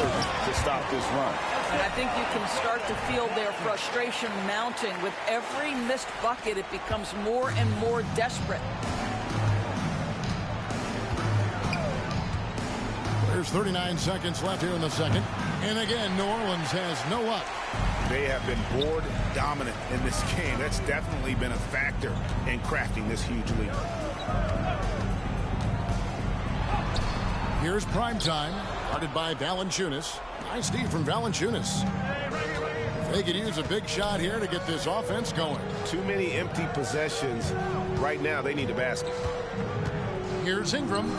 to stop this run. And I think you can start to feel their frustration mounting. With every missed bucket, it becomes more and more desperate. There's 39 seconds left here in the second. And again, New Orleans has no up. They have been board dominant in this game. That's definitely been a factor in crafting this huge lead. Here's Primetime, guarded by Valanciunas. Nice D from Valanciunas. They could use a big shot here to get this offense going. Too many empty possessions. Right now, they need a basket. Here's Ingram,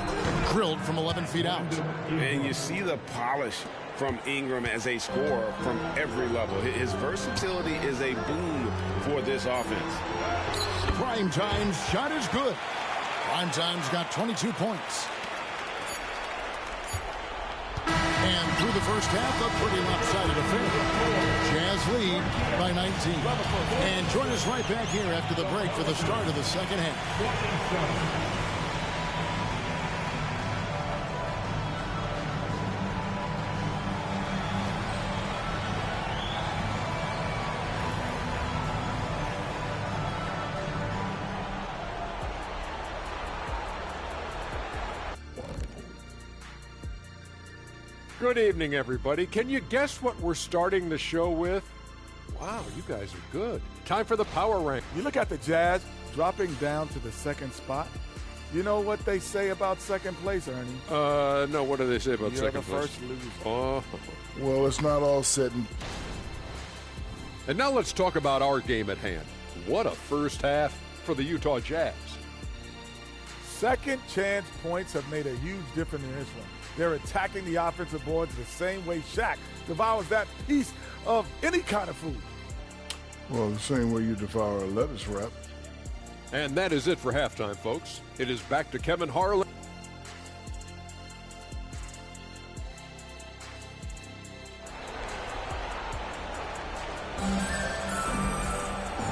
drilled from 11 feet out. And you see the polish from Ingram as a scorer from every level. His versatility is a boon for this offense. Primetime's shot is good. Primetime's got 22 points. And through the first half, a pretty lopsided affair. Jazz lead by 19. And join us right back here after the break for the start of the second half. Good evening, everybody. Can you guess what we're starting the show with? Wow, you guys are good. Time for the power rank. You look at the Jazz dropping down to the second spot. You know what they say about second place, Ernie? No, what do they say about You're second the place? first loser. Oh. Well, it's not all said And now let's talk about our game at hand. What a first half for the Utah Jazz. Second chance points have made a huge difference in this one. They're attacking the offensive boards the same way Shaq devours that piece of any kind of food. Well, the same way you devour a lettuce wrap. And that is it for halftime, folks. It is back to Kevin Harlan.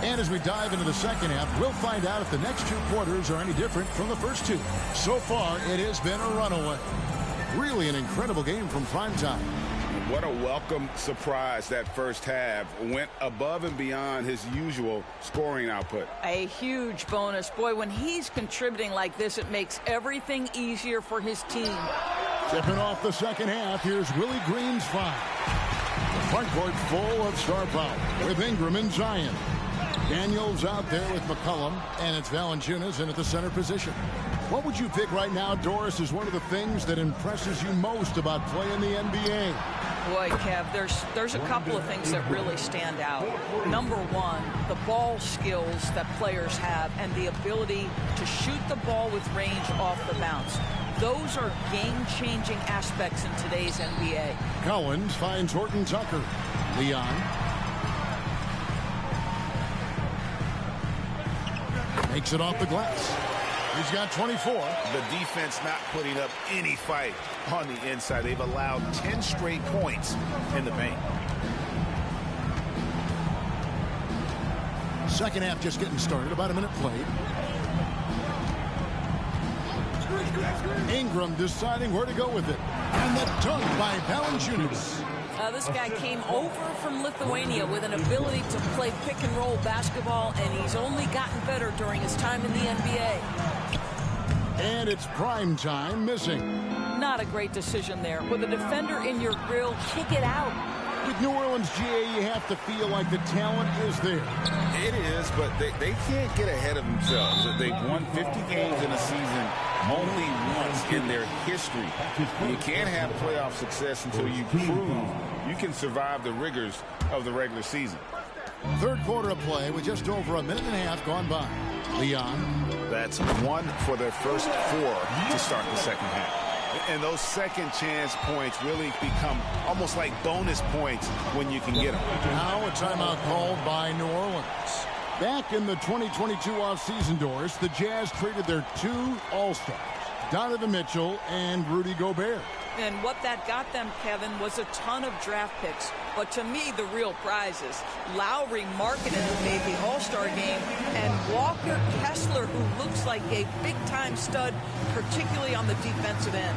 And as we dive into the second half, we'll find out if the next 2 quarters are any different from the first 2. So far, it has been a runaway. Really an incredible game from primetime. What a welcome surprise that first half. Went above and beyond his usual scoring output. A huge bonus. Boy, when he's contributing like this, it makes everything easier for his team. Tipping off the second half, here's Willie Green's five. The front court full of star power with Ingram and Zion. Daniels out there with McCollum, and it's Valanciunas in at the center position. What would you pick right now, Doris, is one of the things that impresses you most about playing the NBA? Boy, Kev, there's a couple of things that really stand out. Number one, the ball skills that players have and the ability to shoot the ball with range off the bounce. Those are game-changing aspects in today's NBA. Collins finds Horton Tucker. Leon. Makes it off the glass. He's got 24. The defense not putting up any fight on the inside. They've allowed 10 straight points in the paint. Second half just getting started. About a minute played. Ingram deciding where to go with it. And the dunk by Valanciunas. This guy came over from Lithuania with an ability to play pick-and-roll basketball, and he's only gotten better during his time in the NBA. And it's prime time missing. Not a great decision there. With a defender in your grill, kick it out. With New Orleans, GA, you have to feel like the talent is there. It is, but they can't get ahead of themselves. They've won 50 games in a season only once in their history. You can't have playoff success until you prove you can survive the rigors of the regular season. Third quarter of play with just over a minute and a half gone by. Leon. That's 1 for their first 4 to start the second half. And those second chance points really become almost like bonus points when you can get them. Now a timeout called by New Orleans. Back in the 2022 offseason, Doris, the Jazz traded their 2 All-Stars, Donovan Mitchell and Rudy Gobert. And what that got them, Kevin, was a ton of draft picks. But to me, the real prize is Lowry Markkanen, who made the All-Star game, and Walker Kessler, who looks like a big-time stud, particularly on the defensive end.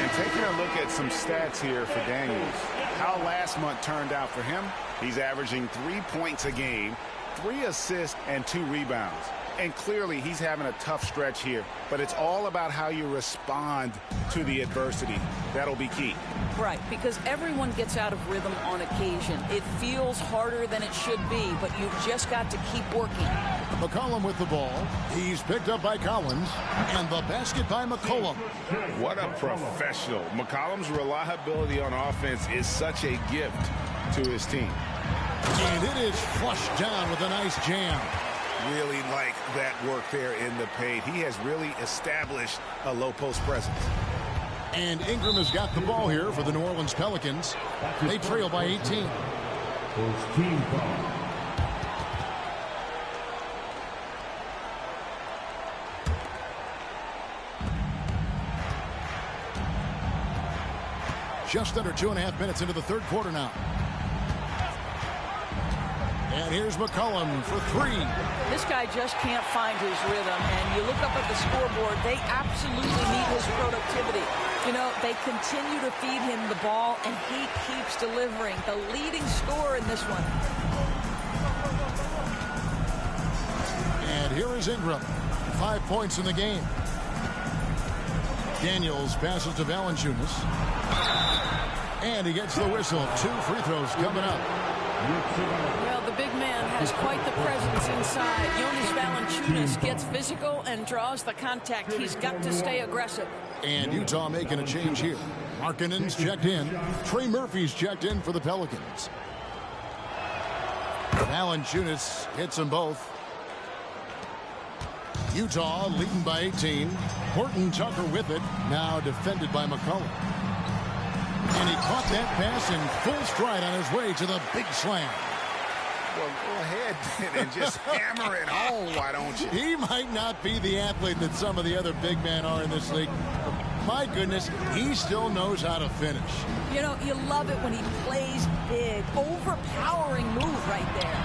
And taking a look at some stats here for Daniels. How last month turned out for him, he's averaging 3 points a game, 3 assists, and 2 rebounds. And clearly, he's having a tough stretch here. But it's all about how you respond to the adversity. That'll be key. Right, because everyone gets out of rhythm on occasion. It feels harder than it should be, but you've just got to keep working. McCollum with the ball. He's picked up by Collins. And the basket by McCollum. What a professional. McCollum's reliability on offense is such a gift to his team. And it is flushed down with a nice jam. Really like that work there in the paint. He has really established a low post presence. And Ingram has got the ball here for the New Orleans Pelicans. They trail by 18. Just under 2.5 minutes into the third quarter now. And here's McCollum for 3. This guy just can't find his rhythm, and you look up at the scoreboard, they absolutely need his productivity. You know, they continue to feed him the ball, and he keeps delivering. The leading scorer in this one. And here is Ingram. 5 points in the game. Daniels passes to Valanciunas. And he gets the whistle. 2 free throws coming up. Well, the big man has quite the presence inside. Jonas Valanciunas gets physical and draws the contact. He's got to stay aggressive. And Utah making a change here. Markkanen's checked in. Trey Murphy's checked in for the Pelicans. Valanciunas hits them both. Utah leading by 18. Horton Tucker with it. Now defended by McCollum. And he caught that pass in full stride on his way to the big slam. Well, go ahead and just hammer it home, why don't you? He might not be the athlete that some of the other big men are in this league. My goodness, he still knows how to finish. You know, you love it when he plays big. Overpowering move right there.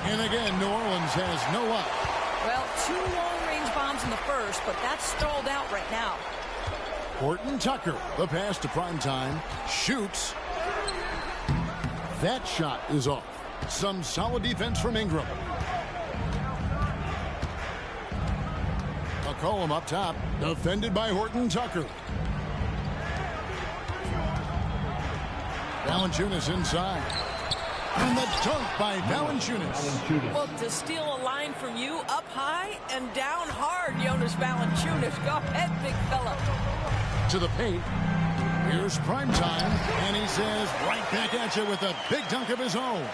And again, New Orleans has no up. Well, 2 long-range bombs in the first, but that's stalled out right now. Horton Tucker, the pass to Primetime, shoots. That shot is off. Some solid defense from Ingram. McCollum up top, defended by Horton Tucker. Valanciunas inside. And the dunk by Valanciunas. Well, to steal a line from you, up high and down hard, Jonas Valanciunas. Go ahead, big fella. To the paint. Here's Primetime, and he says right back at you with a big dunk of his own.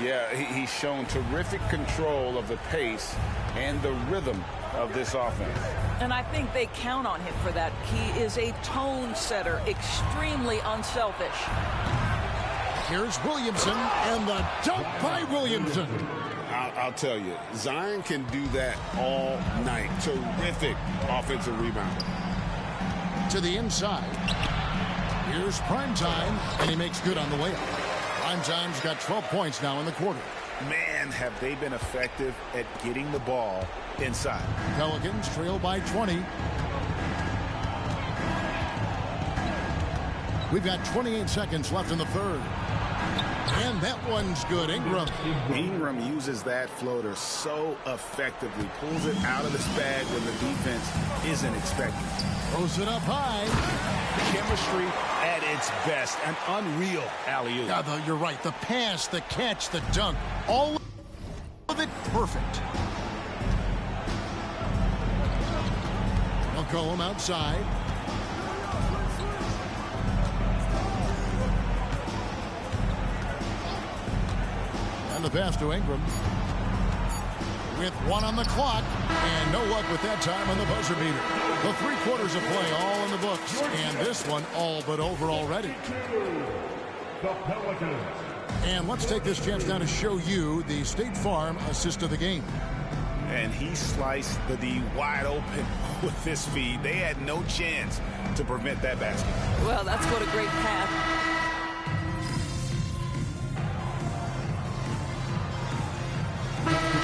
Yeah, he's shown terrific control of the pace and the rhythm of this offense. And I think they count on him for that. He is a tone setter, extremely unselfish. Here's Williamson, and the dunk by Williamson. I'll tell you, Zion can do that all night. Terrific offensive rebound. To the inside. Here's Primetime, and he makes good on the layup. Primetime's got 12 points now in the quarter. Man, have they been effective at getting the ball inside. Pelicans trail by 20. We've got 28 seconds left in the third. And that one's good. Ingram uses that floater so effectively. Pulls it out of his bag when the defense isn't expecting. Throws it up high. Chemistry at its best. An unreal alley-oop. Yeah, you're right. The pass, the catch, the dunk. All of it perfect. McCollum outside. And the pass to Ingram. With 1 on the clock, and no luck with that time on the buzzer beater. The 3 quarters of play all in the books, and this one all but over already. And let's take this chance now to show you the State Farm assist of the game. And he sliced the D wide open with this feed. They had no chance to prevent that basket. Well, that's what a great pass.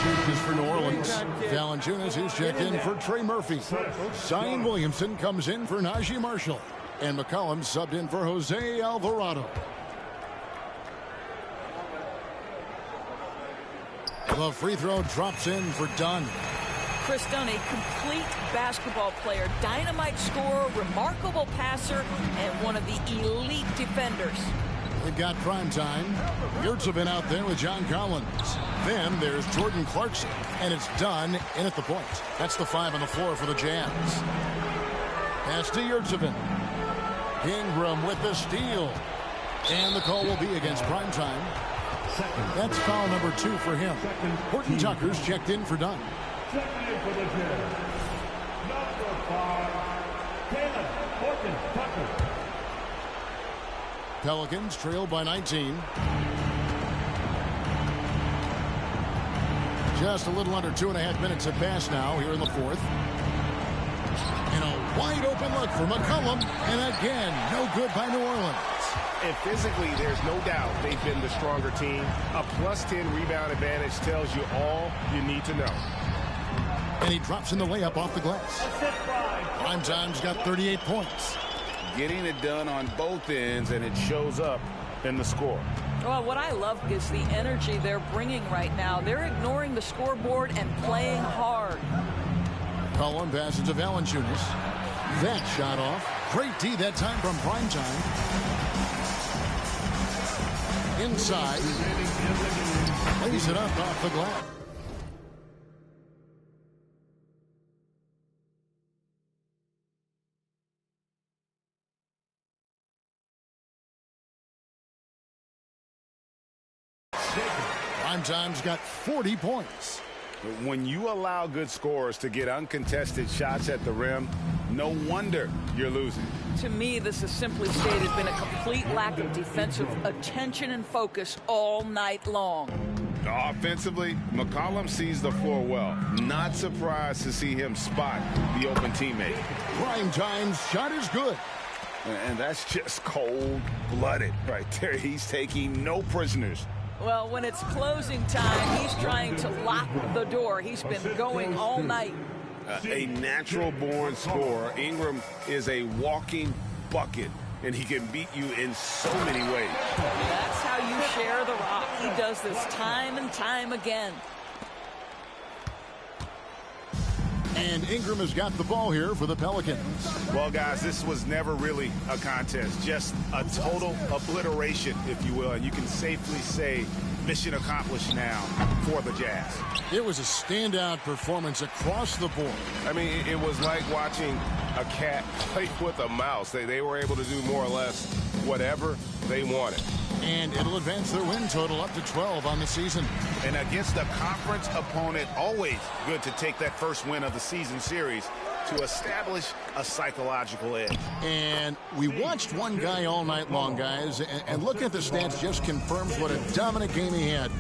Changes for New Orleans. Valanciunas is checked in for Trey Murphy. Zion Williamson comes in for Najee Marshall. And McCollum subbed in for Jose Alvarado. The free throw drops in for Dunn. Chris Dunn, a complete basketball player, dynamite scorer, remarkable passer, and one of the elite defenders. We've got Primetime. Yurtsevin out there with John Collins. Then there's Jordan Clarkson, and it's Dunn in at the point. That's the 5 on the floor for the Jazz. Pass to Yurtsevin. Ingram with the steal. And the call will be against Primetime. That's foul number 2 for him. Horton Tucker's checked in for Dunn. Second in for the Jazz. Number 5, Taylor Horton Tucker. Pelicans trail by 19. Just a little under 2.5 minutes have passed now here in the fourth. And a wide open look for McCollum. And again, no good by New Orleans. And physically, there's no doubt they've been the stronger team. A +10 rebound advantage tells you all you need to know. And he drops in the layup off the glass. Primetime's got 38 points. Getting it done on both ends, and it shows up in the score. Well, what I love is the energy they're bringing right now. They're ignoring the scoreboard and playing hard. Collin passes to Valanciunas. That shot off. Great D that time from Primetime. Inside. Lays it up off the glass. Primetime's got 40 points. When you allow good scorers to get uncontested shots at the rim, no wonder you're losing. To me, this has simply stated been a complete lack of defensive attention and focus all night long. Offensively, McCollum sees the floor well. Not surprised to see him spot the open teammate. Primetime's shot is good. And that's just cold-blooded right there. He's taking no prisoners. Well, when it's closing time, he's trying to lock the door. He's been going all night. A natural-born scorer. Ingram is a walking bucket, and he can beat you in so many ways. That's how you share the rock. He does this time and time again. And Ingram has got the ball here for the Pelicans. Well, guys, this was never really a contest. Just a total obliteration, if you will. And you can safely say mission accomplished now for the Jazz. It was a standout performance across the board. I mean, it was like watching a cat play with a mouse. They were able to do more or less whatever they wanted. And it'll advance their win total up to 12 on the season. And against a conference opponent, always good to take that first win of the season series to establish a psychological edge. And we watched one guy all night long, guys, and looking at the stats just confirms what a dominant game he had.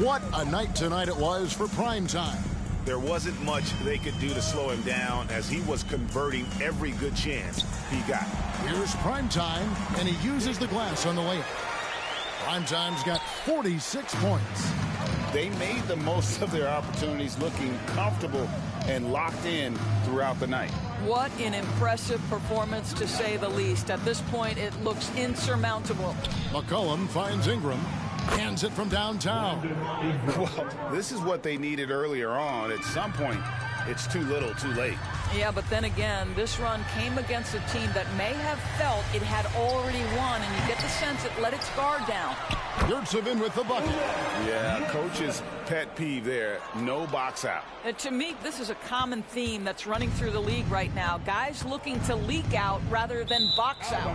What a night tonight it was for prime time. There wasn't much they could do to slow him down as he was converting every good chance he got. Here's prime time, and he uses the glass on the layup. Primetime's got 46 points. They made the most of their opportunities, looking comfortable and locked in throughout the night. What an impressive performance, to say the least. At this point, it looks insurmountable. McCollum finds Ingram, hands it from downtown. Well, this is what they needed earlier on. At some point, it's too little, too late. Yeah, but then again, this run came against a team that may have felt it had already won, and you get the sense it let its guard down. Yurtseven with the bucket. Yeah, coach's pet peeve there. No box out. To me, this is a common theme that's running through the league right now. Guys looking to leak out rather than box out.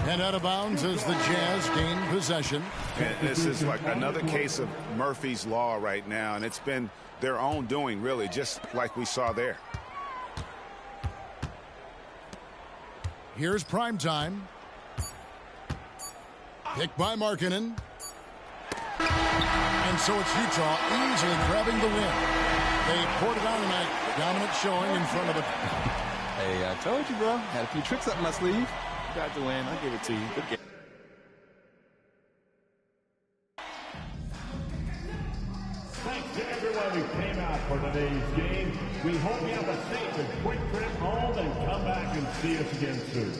And out of bounds as the Jazz gain possession. And this is like another case of Murphy's Law right now, and it's been their own doing, really, just like we saw there. Here's prime time. Picked by Markkanen. And so it's Utah easily grabbing the win. They poured it on tonight. Dominant showing in front of the... Hey, I told you, bro. Had a few tricks up my sleeve. You got the win. I'll give it to you. Good game. Thanks to everyone who came out for today's game. We hope you have a safe and quick trip home and come back and see us again soon.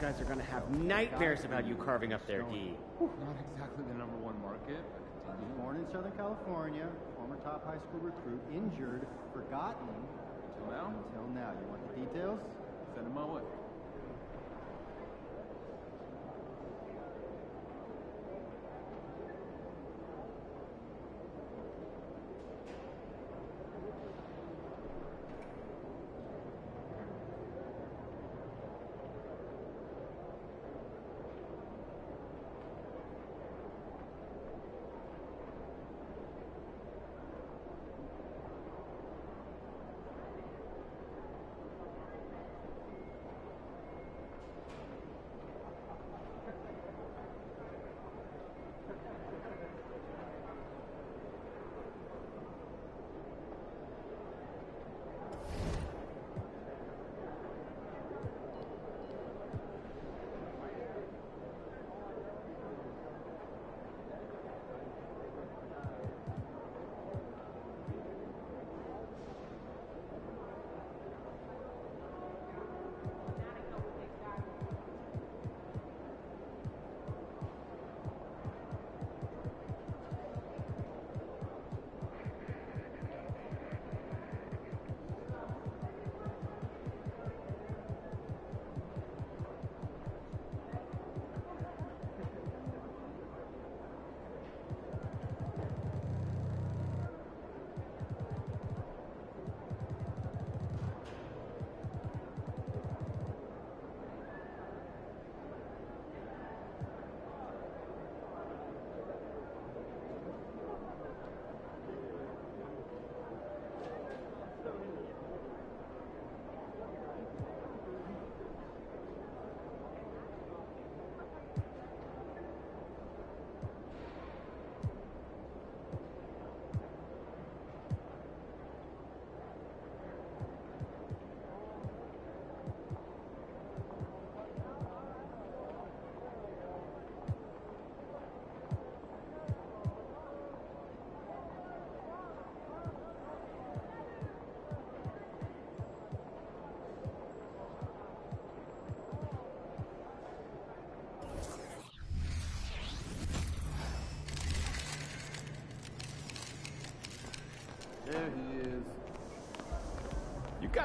Guys are going to have nightmares about you carving up their D. Not exactly the #1 market, but continue. Born in Southern California, former top high school recruit, injured, forgotten. Until now? Until now. You want the details? Send them my way.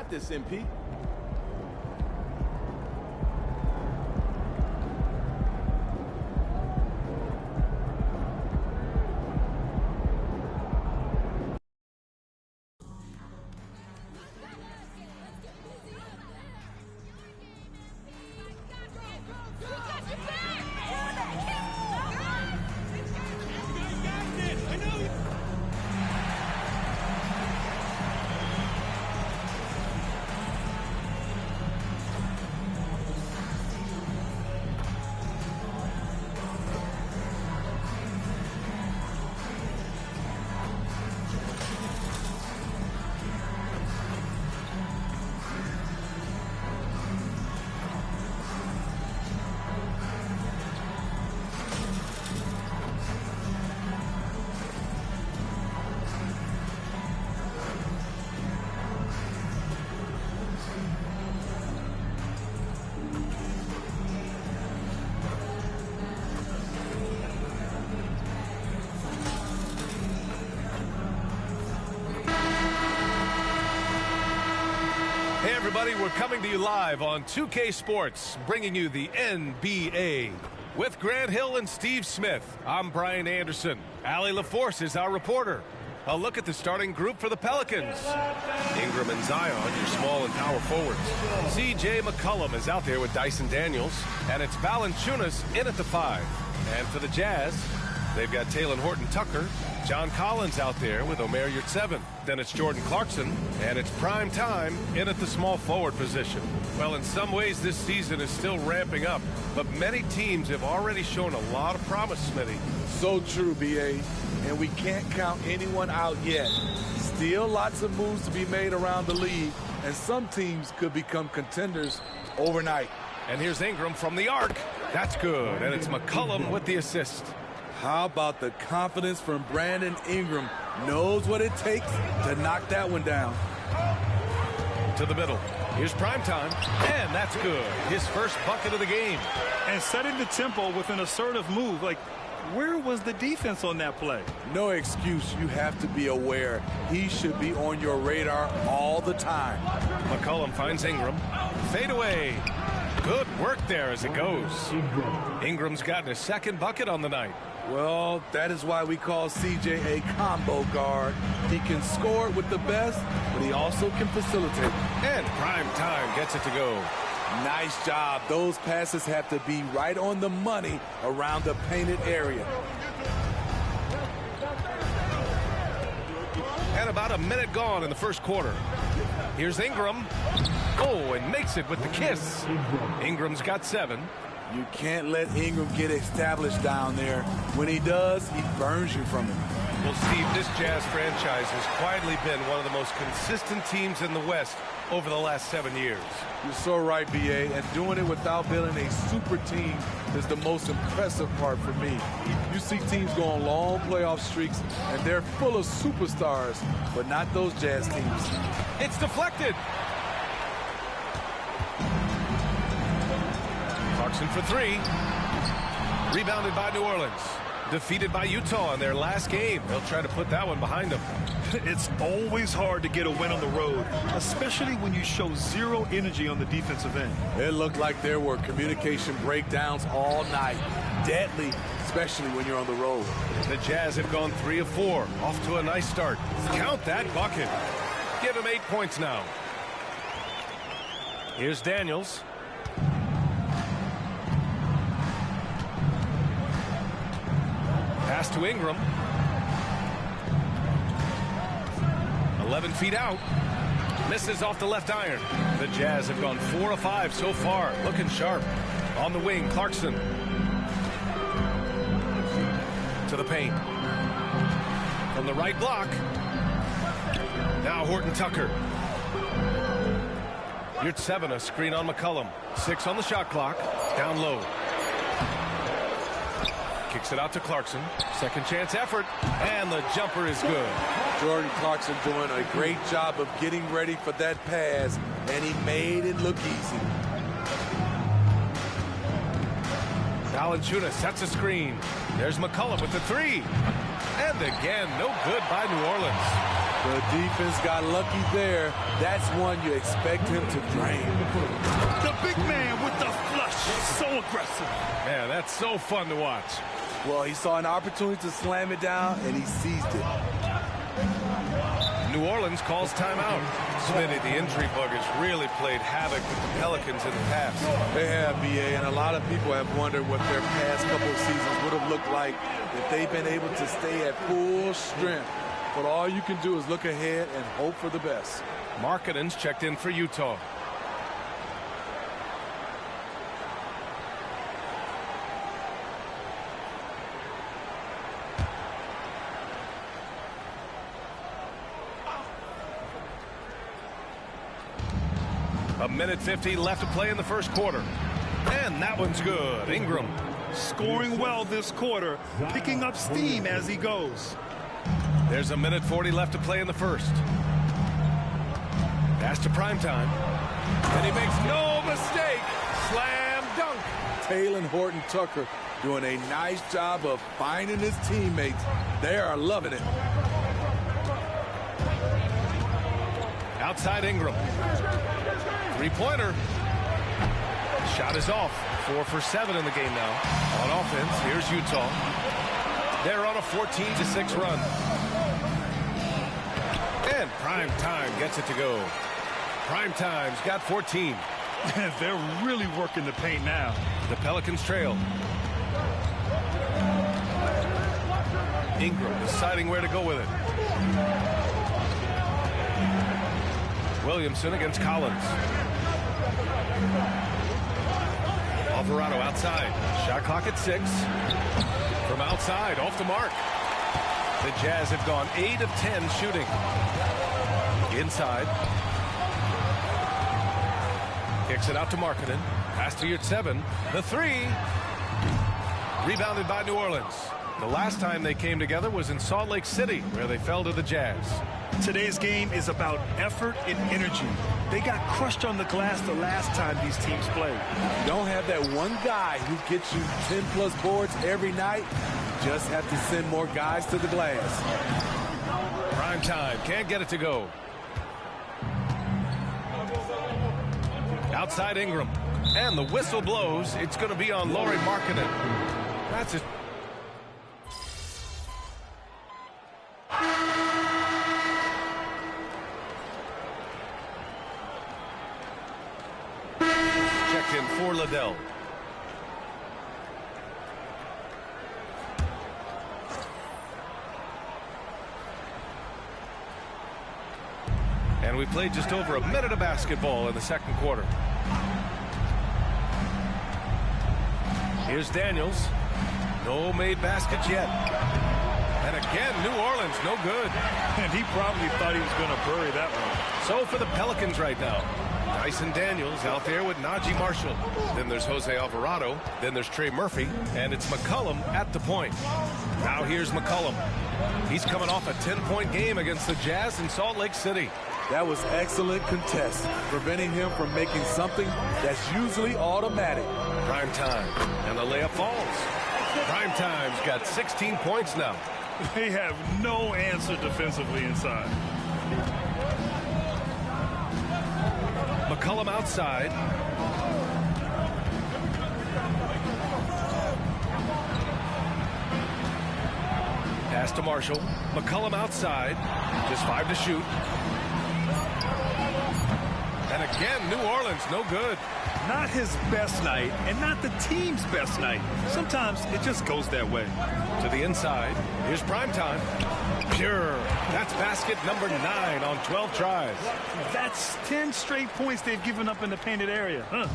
got this, MP. Hey everybody, we're coming to you live on 2K Sports, bringing you the NBA. With Grant Hill and Steve Smith, I'm Brian Anderson. Allie LaForce is our reporter. A look at the starting group for the Pelicans. Ingram and Zion, your small and power forwards. C.J. McCollum is out there with Dyson Daniels, and it's Valanciunas in at the 5. And for the Jazz, they've got Talen Horton-Tucker, John Collins out there with Omer Yurtseven. Then it's Jordan Clarkson, and it's prime time in at the small forward position. Well, in some ways, this season is still ramping up, but many teams have already shown a lot of promise, Smitty. So true, B.A., and we can't count anyone out yet. Still lots of moves to be made around the league, and some teams could become contenders overnight. And here's Ingram from the arc. That's good, and it's McCollum with the assist. How about the confidence from Brandon Ingram? Knows what it takes to knock that one down. To the middle. Here's primetime, and that's good. His first bucket of the game. And setting the tempo with an assertive move. Like, where was the defense on that play? No excuse. You have to be aware. He should be on your radar all the time. McCollum finds Ingram. Fade away. Good work there as it goes. Ingram's gotten his second bucket on the night. Well, that is why we call CJ a combo guard. He can score with the best, but he also can facilitate. And prime time gets it to go. Nice job. Those passes have to be right on the money around the painted area. And about a minute gone in the first quarter. Here's Ingram. Oh, and makes it with the kiss. Ingram's got 7. You can't let Ingram get established down there. When he does, he burns you from it. Well, Steve, this Jazz franchise has quietly been one of the most consistent teams in the West over the last 7 years. You're so right, B.A., and doing it without building a super team is the most impressive part for me. You see teams go on long playoff streaks, and they're full of superstars, but not those Jazz teams. It's deflected. Clarkson for 3. Rebounded by New Orleans. Defeated by Utah in their last game. They'll try to put that one behind them. It's always hard to get a win on the road, especially when you show zero energy on the defensive end. It looked like there were communication breakdowns all night. Deadly, especially when you're on the road. The Jazz have gone 3 of 4. Off to a nice start. Count that bucket. Give him 8 points now. Here's Daniels. Pass to Ingram. 11 feet out. Misses off the left iron. The Jazz have gone 4 of 5 so far. Looking sharp. On the wing, Clarkson. To the paint. From the right block. Now Horton-Tucker. Yurtseven, a screen on McCollum. 6 on the shot clock. Down low. Kicks it out to Clarkson. Second chance effort. And the jumper is good. Jordan Clarkson doing a great job of getting ready for that pass, and he made it look easy. Valanciunas sets a screen. There's McCollum with the 3. And again, no good by New Orleans. The defense got lucky there. That's one you expect him to drain. The big man with the flush. So aggressive. Man, that's so fun to watch. Well, he saw an opportunity to slam it down, and he seized it. New Orleans calls timeout. Smitty, the injury bug has really played havoc with the Pelicans in the past. They have, BA, and a lot of people have wondered what their past couple of seasons would have looked like if they've been able to stay at full strength. But all you can do is look ahead and hope for the best. Markkanen's checked in for Utah. A minute 50 left to play in the first quarter. And that one's good. Ingram scoring well this quarter, picking up steam as he goes. There's a minute 40 left to play in the first. Pass to Primetime. And he makes no mistake. Slam dunk. Taylor Horton Tucker doing a nice job of finding his teammates. They are loving it. Outside Ingram. Three-pointer. Shot is off. 4 for 7 in the game now. On offense, here's Utah. They're on a 14-6 run. And Primetime gets it to go. Primetime's got 14. They're really working the paint now. The Pelicans trail. Ingram deciding where to go with it. Williamson against Collins. Alvarado outside. Shot clock at 6. From outside, off the mark. The Jazz have gone 8 of 10 shooting. Inside. Kicks it out to Markkanen. Pass to Yurtseven. The 3. Rebounded by New Orleans. The last time they came together was in Salt Lake City, where they fell to the Jazz. Today's game is about effort and energy. They got crushed on the glass the last time these teams played. You don't have that one guy who gets you 10-plus boards every night. You just have to send more guys to the glass. Primetime can't get it to go. Outside Ingram. And the whistle blows. It's going to be on Lauri Markkanen. That's it. Checked in for Liddell. And we played just over a minute of basketball in the second quarter. Here's Daniels. No made baskets yet. And again, New Orleans, no good. And he probably thought he was going to bury that one. So for the Pelicans right now, Dyson Daniels out there with Najee Marshall. Then there's Jose Alvarado. Then there's Trey Murphy. And it's McCollum at the point. Now here's McCollum. He's coming off a 10-point game against the Jazz in Salt Lake City. That was excellent contest, preventing him from making something that's usually automatic. Primetime, and the layup falls. Primetime's got 16 points now. They have no answer defensively inside. McCollum outside. Pass to Marshall. McCollum outside. Just 5 to shoot. And again, New Orleans, no good. Not his best night, and not the team's best night. Sometimes it just goes that way. To the inside. Here's Primetime. Pure. That's basket number 9 on 12 tries. That's 10 straight points they've given up in the painted area. Huh?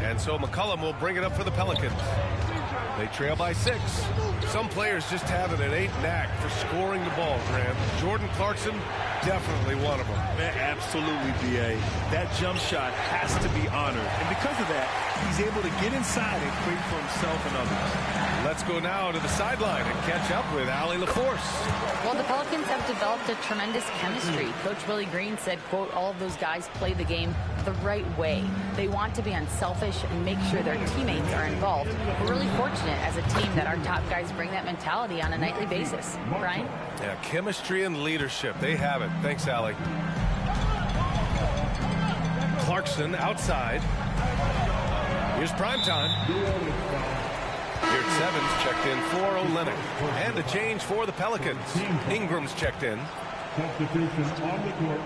And so McCollum will bring it up for the Pelicans. They trail by 6. Some players just have an innate knack for scoring the ball, Graham. Jordan Clarkson, definitely one of them. Man, absolutely, B.A. That jump shot has to be honored. And because of that, he's able to get inside and create for himself and others. Let's go now to the sideline and catch up with Allie LaForce. Well, the Pelicans have developed a tremendous chemistry. Coach Willie Green said, quote, all of those guys play the game the right way. They want to be unselfish and make sure their teammates are involved. We're really fortunate as a team that our top guys bring that mentality on a nightly basis. Brian? Yeah, chemistry and leadership. They have it. Thanks, Allie. Clarkson outside. Here's prime time. Here at 7's checked in for Olynyk. And a change for the Pelicans. Ingram's checked in. Substitution on the court.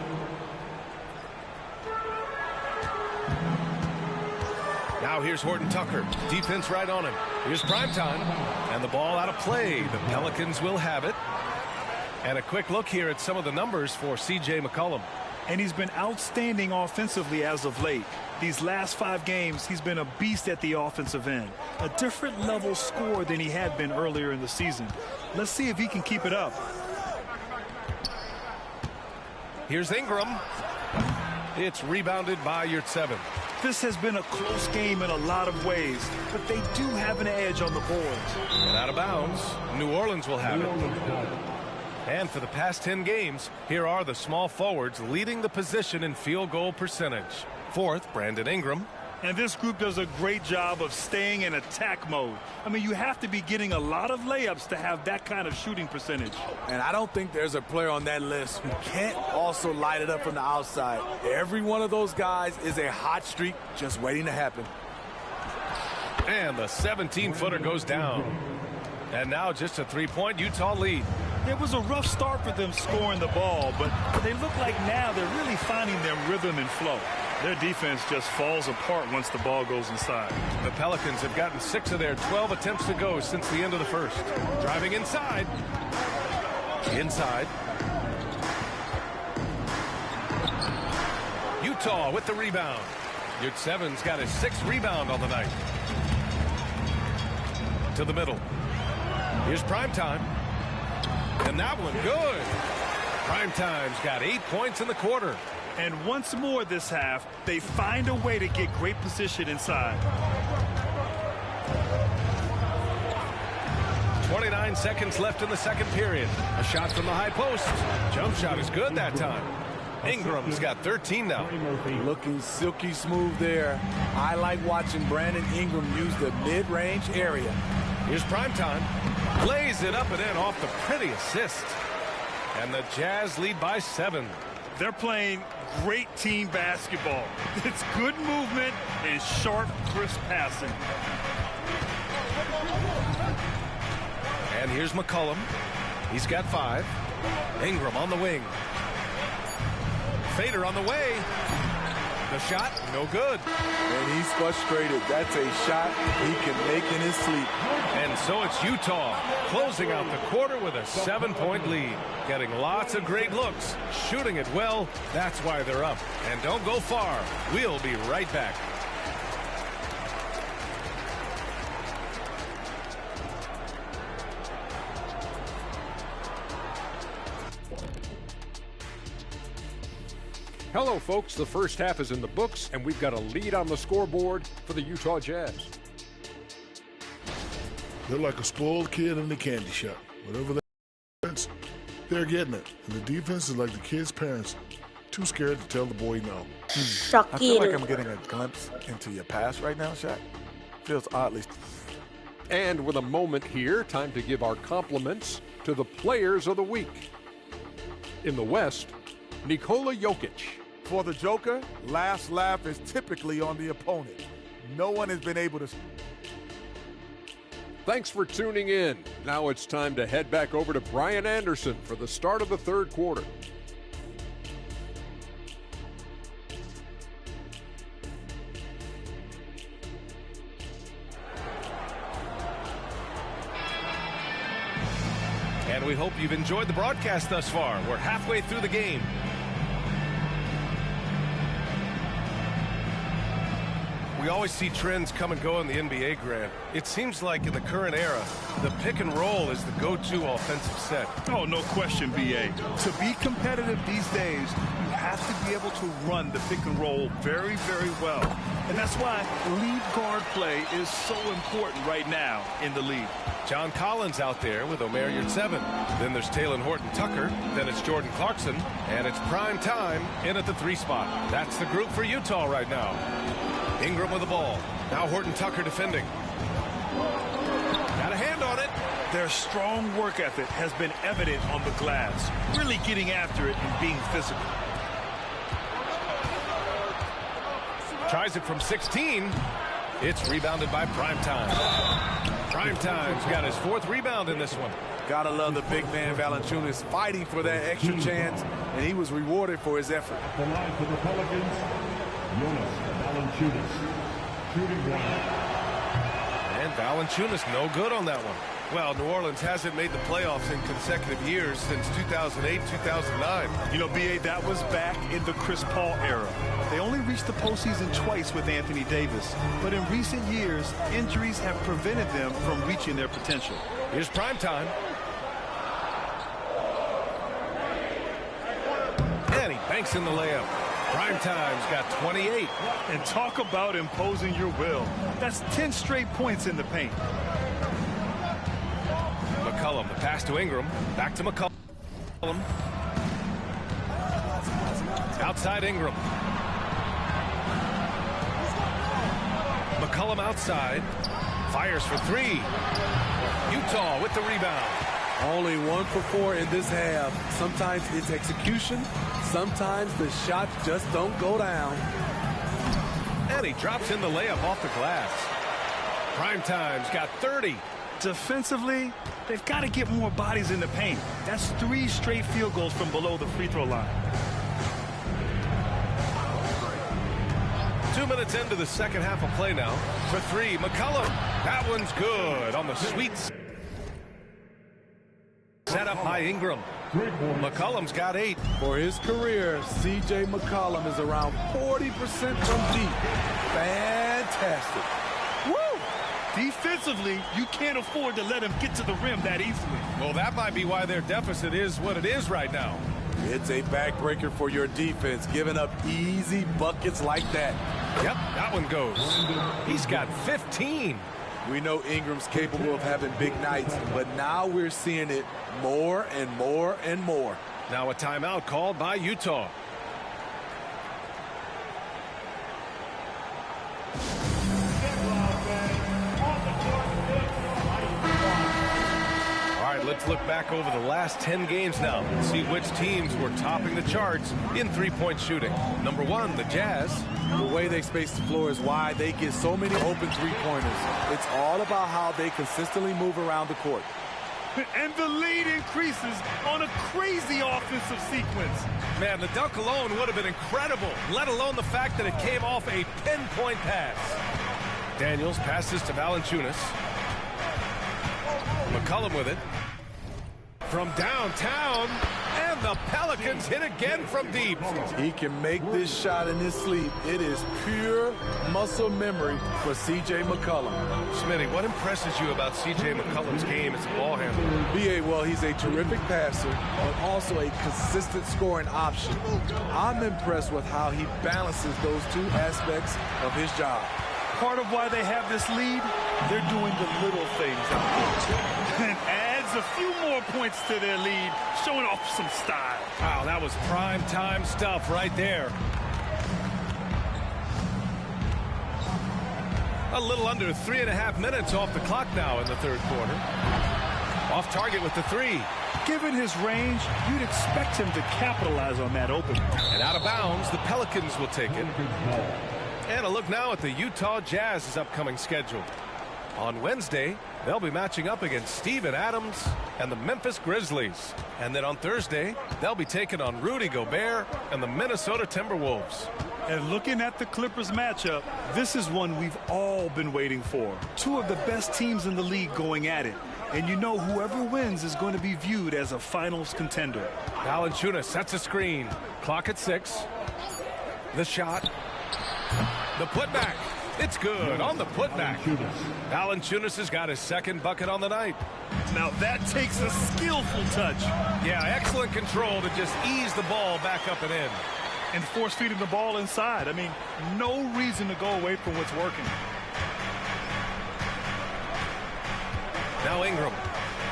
Now here's Horton Tucker. Defense right on him. Here's prime time. And the ball out of play. The Pelicans will have it. And a quick look here at some of the numbers for C.J. McCollum. And he's been outstanding offensively as of late. These last 5 games, he's been a beast at the offensive end. A different level scorer than he had been earlier in the season. Let's see if he can keep it up. Here's Ingram. It's rebounded by Yurtseven. This has been a close game in a lot of ways, but they do have an edge on the boards. And out of bounds, New Orleans will have it. And for the past 10 games, here are the small forwards leading the position in field goal percentage. 4th, Brandon Ingram. And this group does a great job of staying in attack mode. I mean, you have to be getting a lot of layups to have that kind of shooting percentage. And I don't think there's a player on that list who can't also light it up from the outside. Every one of those guys is a hot streak just waiting to happen. And the 17-footer goes down. And now just a 3-point Utah lead. It was a rough start for them scoring the ball, but they look like now they're really finding their rhythm and flow. Their defense just falls apart once the ball goes inside. The Pelicans have gotten 6 of their 12 attempts to go since the end of the first. Driving inside. Inside. Utah with the rebound. Yurtseven's got his 6th rebound on the night. To the middle. Here's Primetime. And that one good. Primetime's got 8 points in the quarter. And once more this half, they find a way to get great position inside. 29 seconds left in the second period. A shot from the high post. Jump shot is good that time. Ingram's got 13 now. Looking silky smooth there. I like watching Brandon Ingram use the mid-range area. Here's Primetime. Lays it up and in off the pretty assist. And the Jazz lead by 7. They're playing great team basketball. It's good movement and sharp, crisp passing. And here's McCollum. He's got 5. Ingram on the wing. Fader on the way. The shot, no good. And he's frustrated. That's a shot he can make in his sleep. And so it's Utah closing out the quarter with a 7-point lead. Getting lots of great looks, shooting it well. That's why they're up. And don't go far. We'll be right back. Hello, folks. The first half is in the books, and we've got a lead on the scoreboard for the Utah Jazz. They're like a spoiled kid in the candy shop. Whatever they're getting it. And the defense is like the kid's parents, too scared to tell the boy no. I feel like I'm getting a glimpse into your past right now, Shaq. Feels oddly. And with a moment here, time to give our compliments to the players of the week. In the West, Nikola Jokic. For the Joker, last laugh is typically on the opponent. No one has been able to. Thanks for tuning in. Now it's time to head back over to Brian Anderson for the start of the third quarter. And we hope you've enjoyed the broadcast thus far. We're halfway through the game. We always see trends come and go in the NBA, Grant. It seems like in the current era, the pick and roll is the go-to offensive set. Oh, no question, B.A. To be competitive these days, you have to be able to run the pick and roll very, very well. And that's why lead guard play is so important right now in the league. John Collins out there with Omer Yurtseven. Then there's Talen Horton Tucker. Then it's Jordan Clarkson. And it's prime time in at the 3 spot. That's the group for Utah right now. Ingram with the ball. Now Horton Tucker defending. Got a hand on it. Their strong work ethic has been evident on the glass, really getting after it and being physical. Tries it from 16. It's rebounded by Primetime. Primetime's got his 4th rebound in this one. Gotta love the big man Valanciunas fighting for that extra chance, and he was rewarded for his effort. The line for the Pelicans, Jonas Valanciunas, shooting 1. And Valanciunas no good on that one. Well, New Orleans hasn't made the playoffs in consecutive years since 2008, 2009. You know, B.A., that was back in the Chris Paul era. They only reached the postseason twice with Anthony Davis. But in recent years, injuries have prevented them from reaching their potential. Here's Primetime. And he banks in the layup. Primetime's got 28. And talk about imposing your will. That's 10 straight points in the paint. McCollum, the pass to Ingram. Back to McCollum. Outside Ingram. McCollum outside. Fires for 3. Utah with the rebound. Only 1 for 4 in this half. Sometimes it's execution. Sometimes the shots just don't go down. And he drops in the layup off the glass. Primetime's got 30. Defensively, they've got to get more bodies in the paint. That's 3 straight field goals from below the free throw line. 2 minutes into the second half of play now. For 3, McCollum. That one's good on the sweet set up by Ingram. McCollum's got 8. For his career, C.J. McCollum is around 40% from deep. Fantastic. Woo! Defensively, you can't afford to let him get to the rim that easily. Well, that might be why their deficit is what it is right now. It's a backbreaker for your defense, giving up easy buckets like that. Yep, that one goes. He's got 15. We know Ingram's capable of having big nights, but now we're seeing it more and more and more. Now a timeout called by Utah. All right, let's look back over the last 10 games now and see which teams were topping the charts in three-point shooting. Number 1, the Jazz. The way they space the floor is why they get so many open three-pointers. It's all about how they consistently move around the court. And the lead increases on a crazy offensive sequence. Man, the dunk alone would have been incredible, let alone the fact that it came off a pinpoint pass. Daniels passes to Valanciunas. McCollum with it. From downtown, and the Pelicans hit again from deep. He can make this shot in his sleep. It is pure muscle memory for C.J. McCollum. Smitty, what impresses you about C.J. McCollum's game as a ball handler? B.A., well, he's a terrific passer, but also a consistent scoring option. I'm impressed with how he balances those 2 aspects of his job. Part of why they have this lead, they're doing the little things out there. And adds a few more points to their lead, showing off some style. Wow, that was prime-time stuff right there. A little under 3.5 minutes off the clock now in the third quarter. Off target with the 3. Given his range, you'd expect him to capitalize on that opening. And out of bounds, the Pelicans will take it. And a look now at the Utah Jazz's upcoming schedule. On Wednesday, they'll be matching up against Steven Adams and the Memphis Grizzlies. And then on Thursday, they'll be taking on Rudy Gobert and the Minnesota Timberwolves. And looking at the Clippers matchup, this is one we've all been waiting for. 2 of the best teams in the league going at it. And you know whoever wins is going to be viewed as a finals contender. Valanciunas sets a screen. Clock at 6. The shot. The putback. It's good on the putback. Valanciunas has got his 2nd bucket on the night. Now that takes a skillful touch. Yeah, excellent control to just ease the ball back up and in. And force feeding the ball inside. I mean, no reason to go away from what's working. Now Ingram.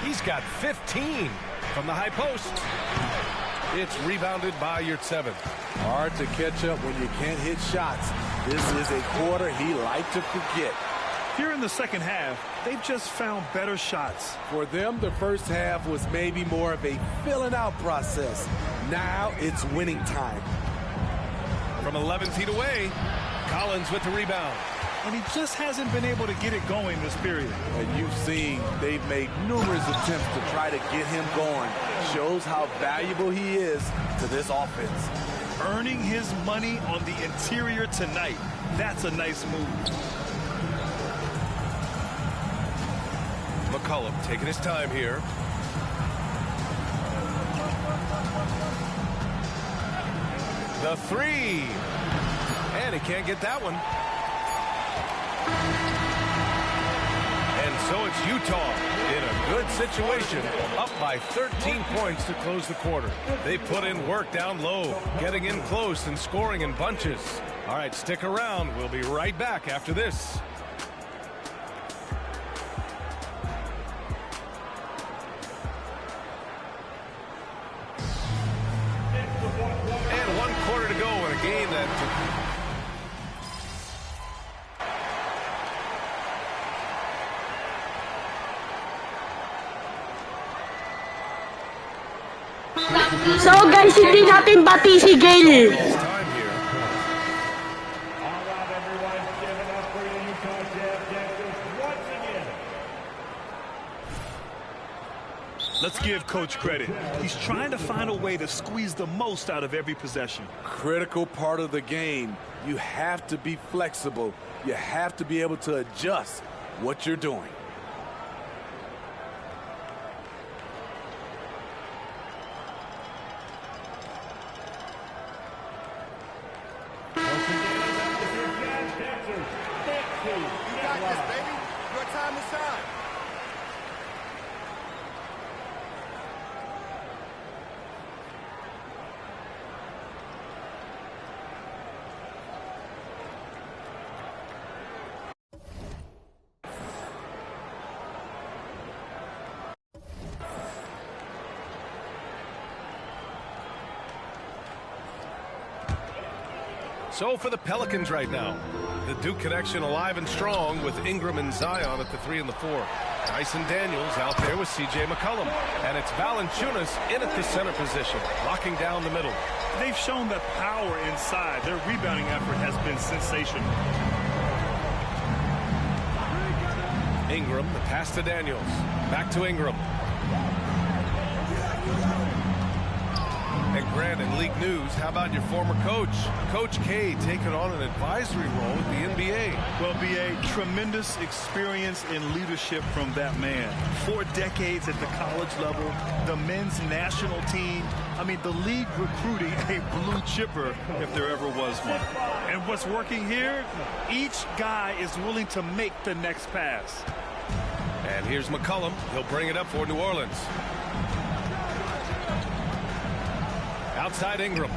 He's got 15 from the high post. It's rebounded by Yurtseven. Hard to catch up when you can't hit shots. This is a quarter he liked to forget. Here in the second half, they've just found better shots. For them, the first half was maybe more of a filling out process. Now it's winning time. From 11 feet away, Collins with the rebound. And he just hasn't been able to get it going this period. And you've seen they've made numerous attempts to try to get him going. Shows how valuable he is to this offense. Earning his money on the interior tonight. That's a nice move. McCollum taking his time here. The three. And he can't get that one. And so it's Utah in a good situation, up by 13 points to close the quarter. They put in work down low, getting in close and scoring in bunches. All right, stick around. We'll be right back after this. And 1 quarter to go in a game that So guys, hindi natin bati si Gale. Let's give Coach credit. He's trying to find a way to squeeze the most out of every possession. Critical part of the game. You have to be flexible. You have to be able to adjust what you're doing. So for the Pelicans right now, the Duke connection alive and strong with Ingram and Zion at the 3 and the 4. Dyson Daniels out there with C.J. McCollum. And it's Valanciunas in at the center position, locking down the middle. They've shown the power inside. Their rebounding effort has been sensational. Ingram, the pass to Daniels. Back to Ingram. And Grant, in league news, how about your former coach? Coach K taking on an advisory role with the NBA. Well, B.A., tremendous experience in leadership from that man. 4 decades at the college level, the men's national team. I mean, the league recruiting a blue chipper if there ever was one. And what's working here? Each guy is willing to make the next pass. And here's McCollum. He'll bring it up for New Orleans. Outside Ingram.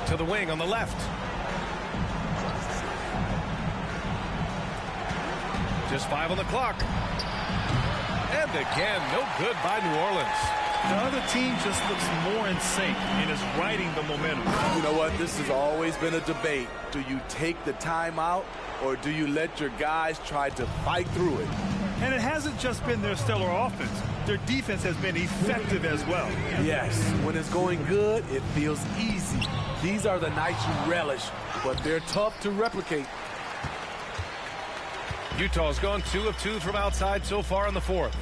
To the wing on the left. Just 5 on the clock. And again, no good by New Orleans. The other team just looks more in sync and is riding the momentum. You know what? This has always been a debate. Do you take the timeout or do you let your guys try to fight through it? And it hasn't just been their stellar offense. Their defense has been effective as well. Yes, when it's going good, it feels easy. These are the nights you relish, but they're tough to replicate. Utah's gone 2 of 2 from outside so far in the 4th.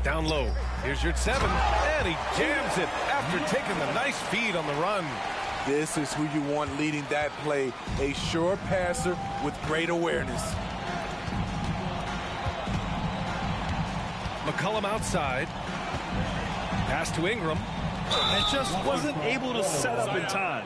Down low. Here's your 7, and he jams it after taking the nice feed on the run. This is who you want leading that play, a sure passer with great awareness. McCollum outside. Pass to Ingram. And just wasn't able to set up in time.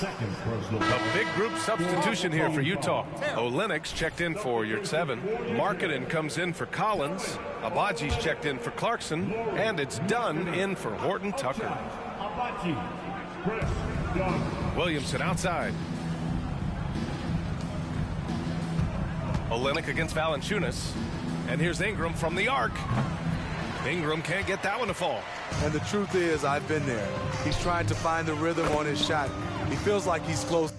A big group substitution here for Utah. Olenek's checked in for Yurtseven. Markkanen comes in for Collins. Abaji's checked in for Clarkson. And it's Dunn in for Horton Tucker. Williamson outside. Olynyk against Valanciunas. And here's Ingram from the arc. Ingram can't get that one to fall. And the truth is, I've been there. He's trying to find the rhythm on his shot. He feels like he's close.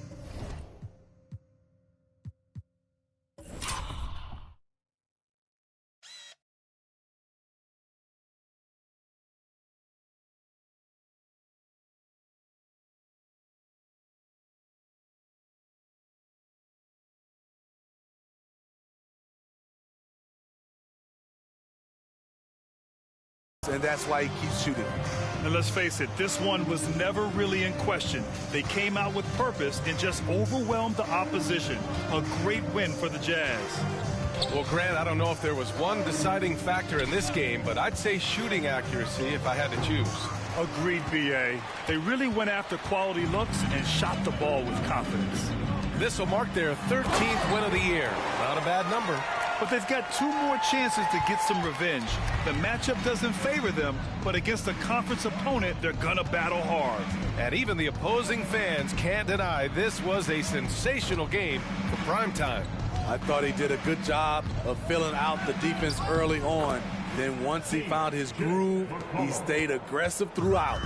and that's why he keeps shooting. And let's face it, this one was never really in question. They came out with purpose and just overwhelmed the opposition. A great win for the Jazz. Well, Grant, I don't know if there was one deciding factor in this game, but I'd say shooting accuracy if I had to choose. Agreed, B.A. They really went after quality looks and shot the ball with confidence. This will mark their 13th win of the year. Not a bad number. But they've got 2 more chances to get some revenge. The matchup doesn't favor them, but against a conference opponent, they're gonna battle hard. And even the opposing fans can't deny this was a sensational game for primetime. I thought he did a good job of filling out the defense early on. Then once he found his groove, he stayed aggressive throughout.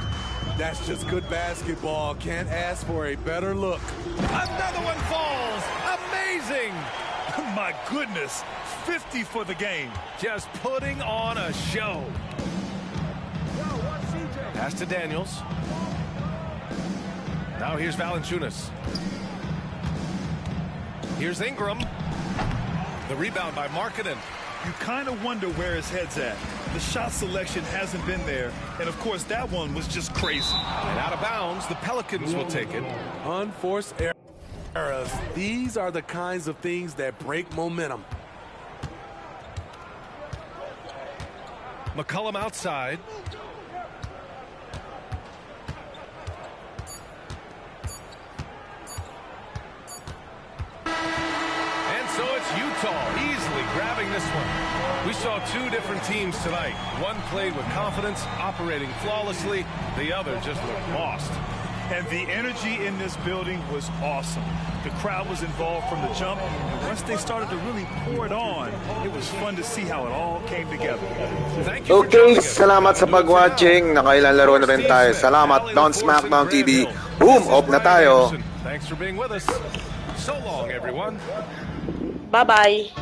That's just good basketball. Can't ask for a better look. Another one falls. Amazing. My goodness, 50 for the game. Just putting on a show. Pass to Daniels. Now here's Valanciunas. Here's Ingram. The rebound by Markkanen. You kind of wonder where his head's at. The shot selection hasn't been there, and of course that one was just crazy. And out of bounds, the Pelicans will take it. Unforced errors. These are the kinds of things that break momentum. McCollum outside. And so it's Utah easily grabbing this one. We saw 2 different teams tonight. One played with confidence, operating flawlessly. The other just looked lost. And the energy in this building was awesome. The crowd was involved from the jump, and once they started to really pour it on, it was fun to see how it all came together. Okay, salamat sa pag-watching. Nakailan laro na rin tayo. Salamat, Don SmackDown TV. Boom, off na tayo. Thanks for being with us. So long, everyone. Bye-bye.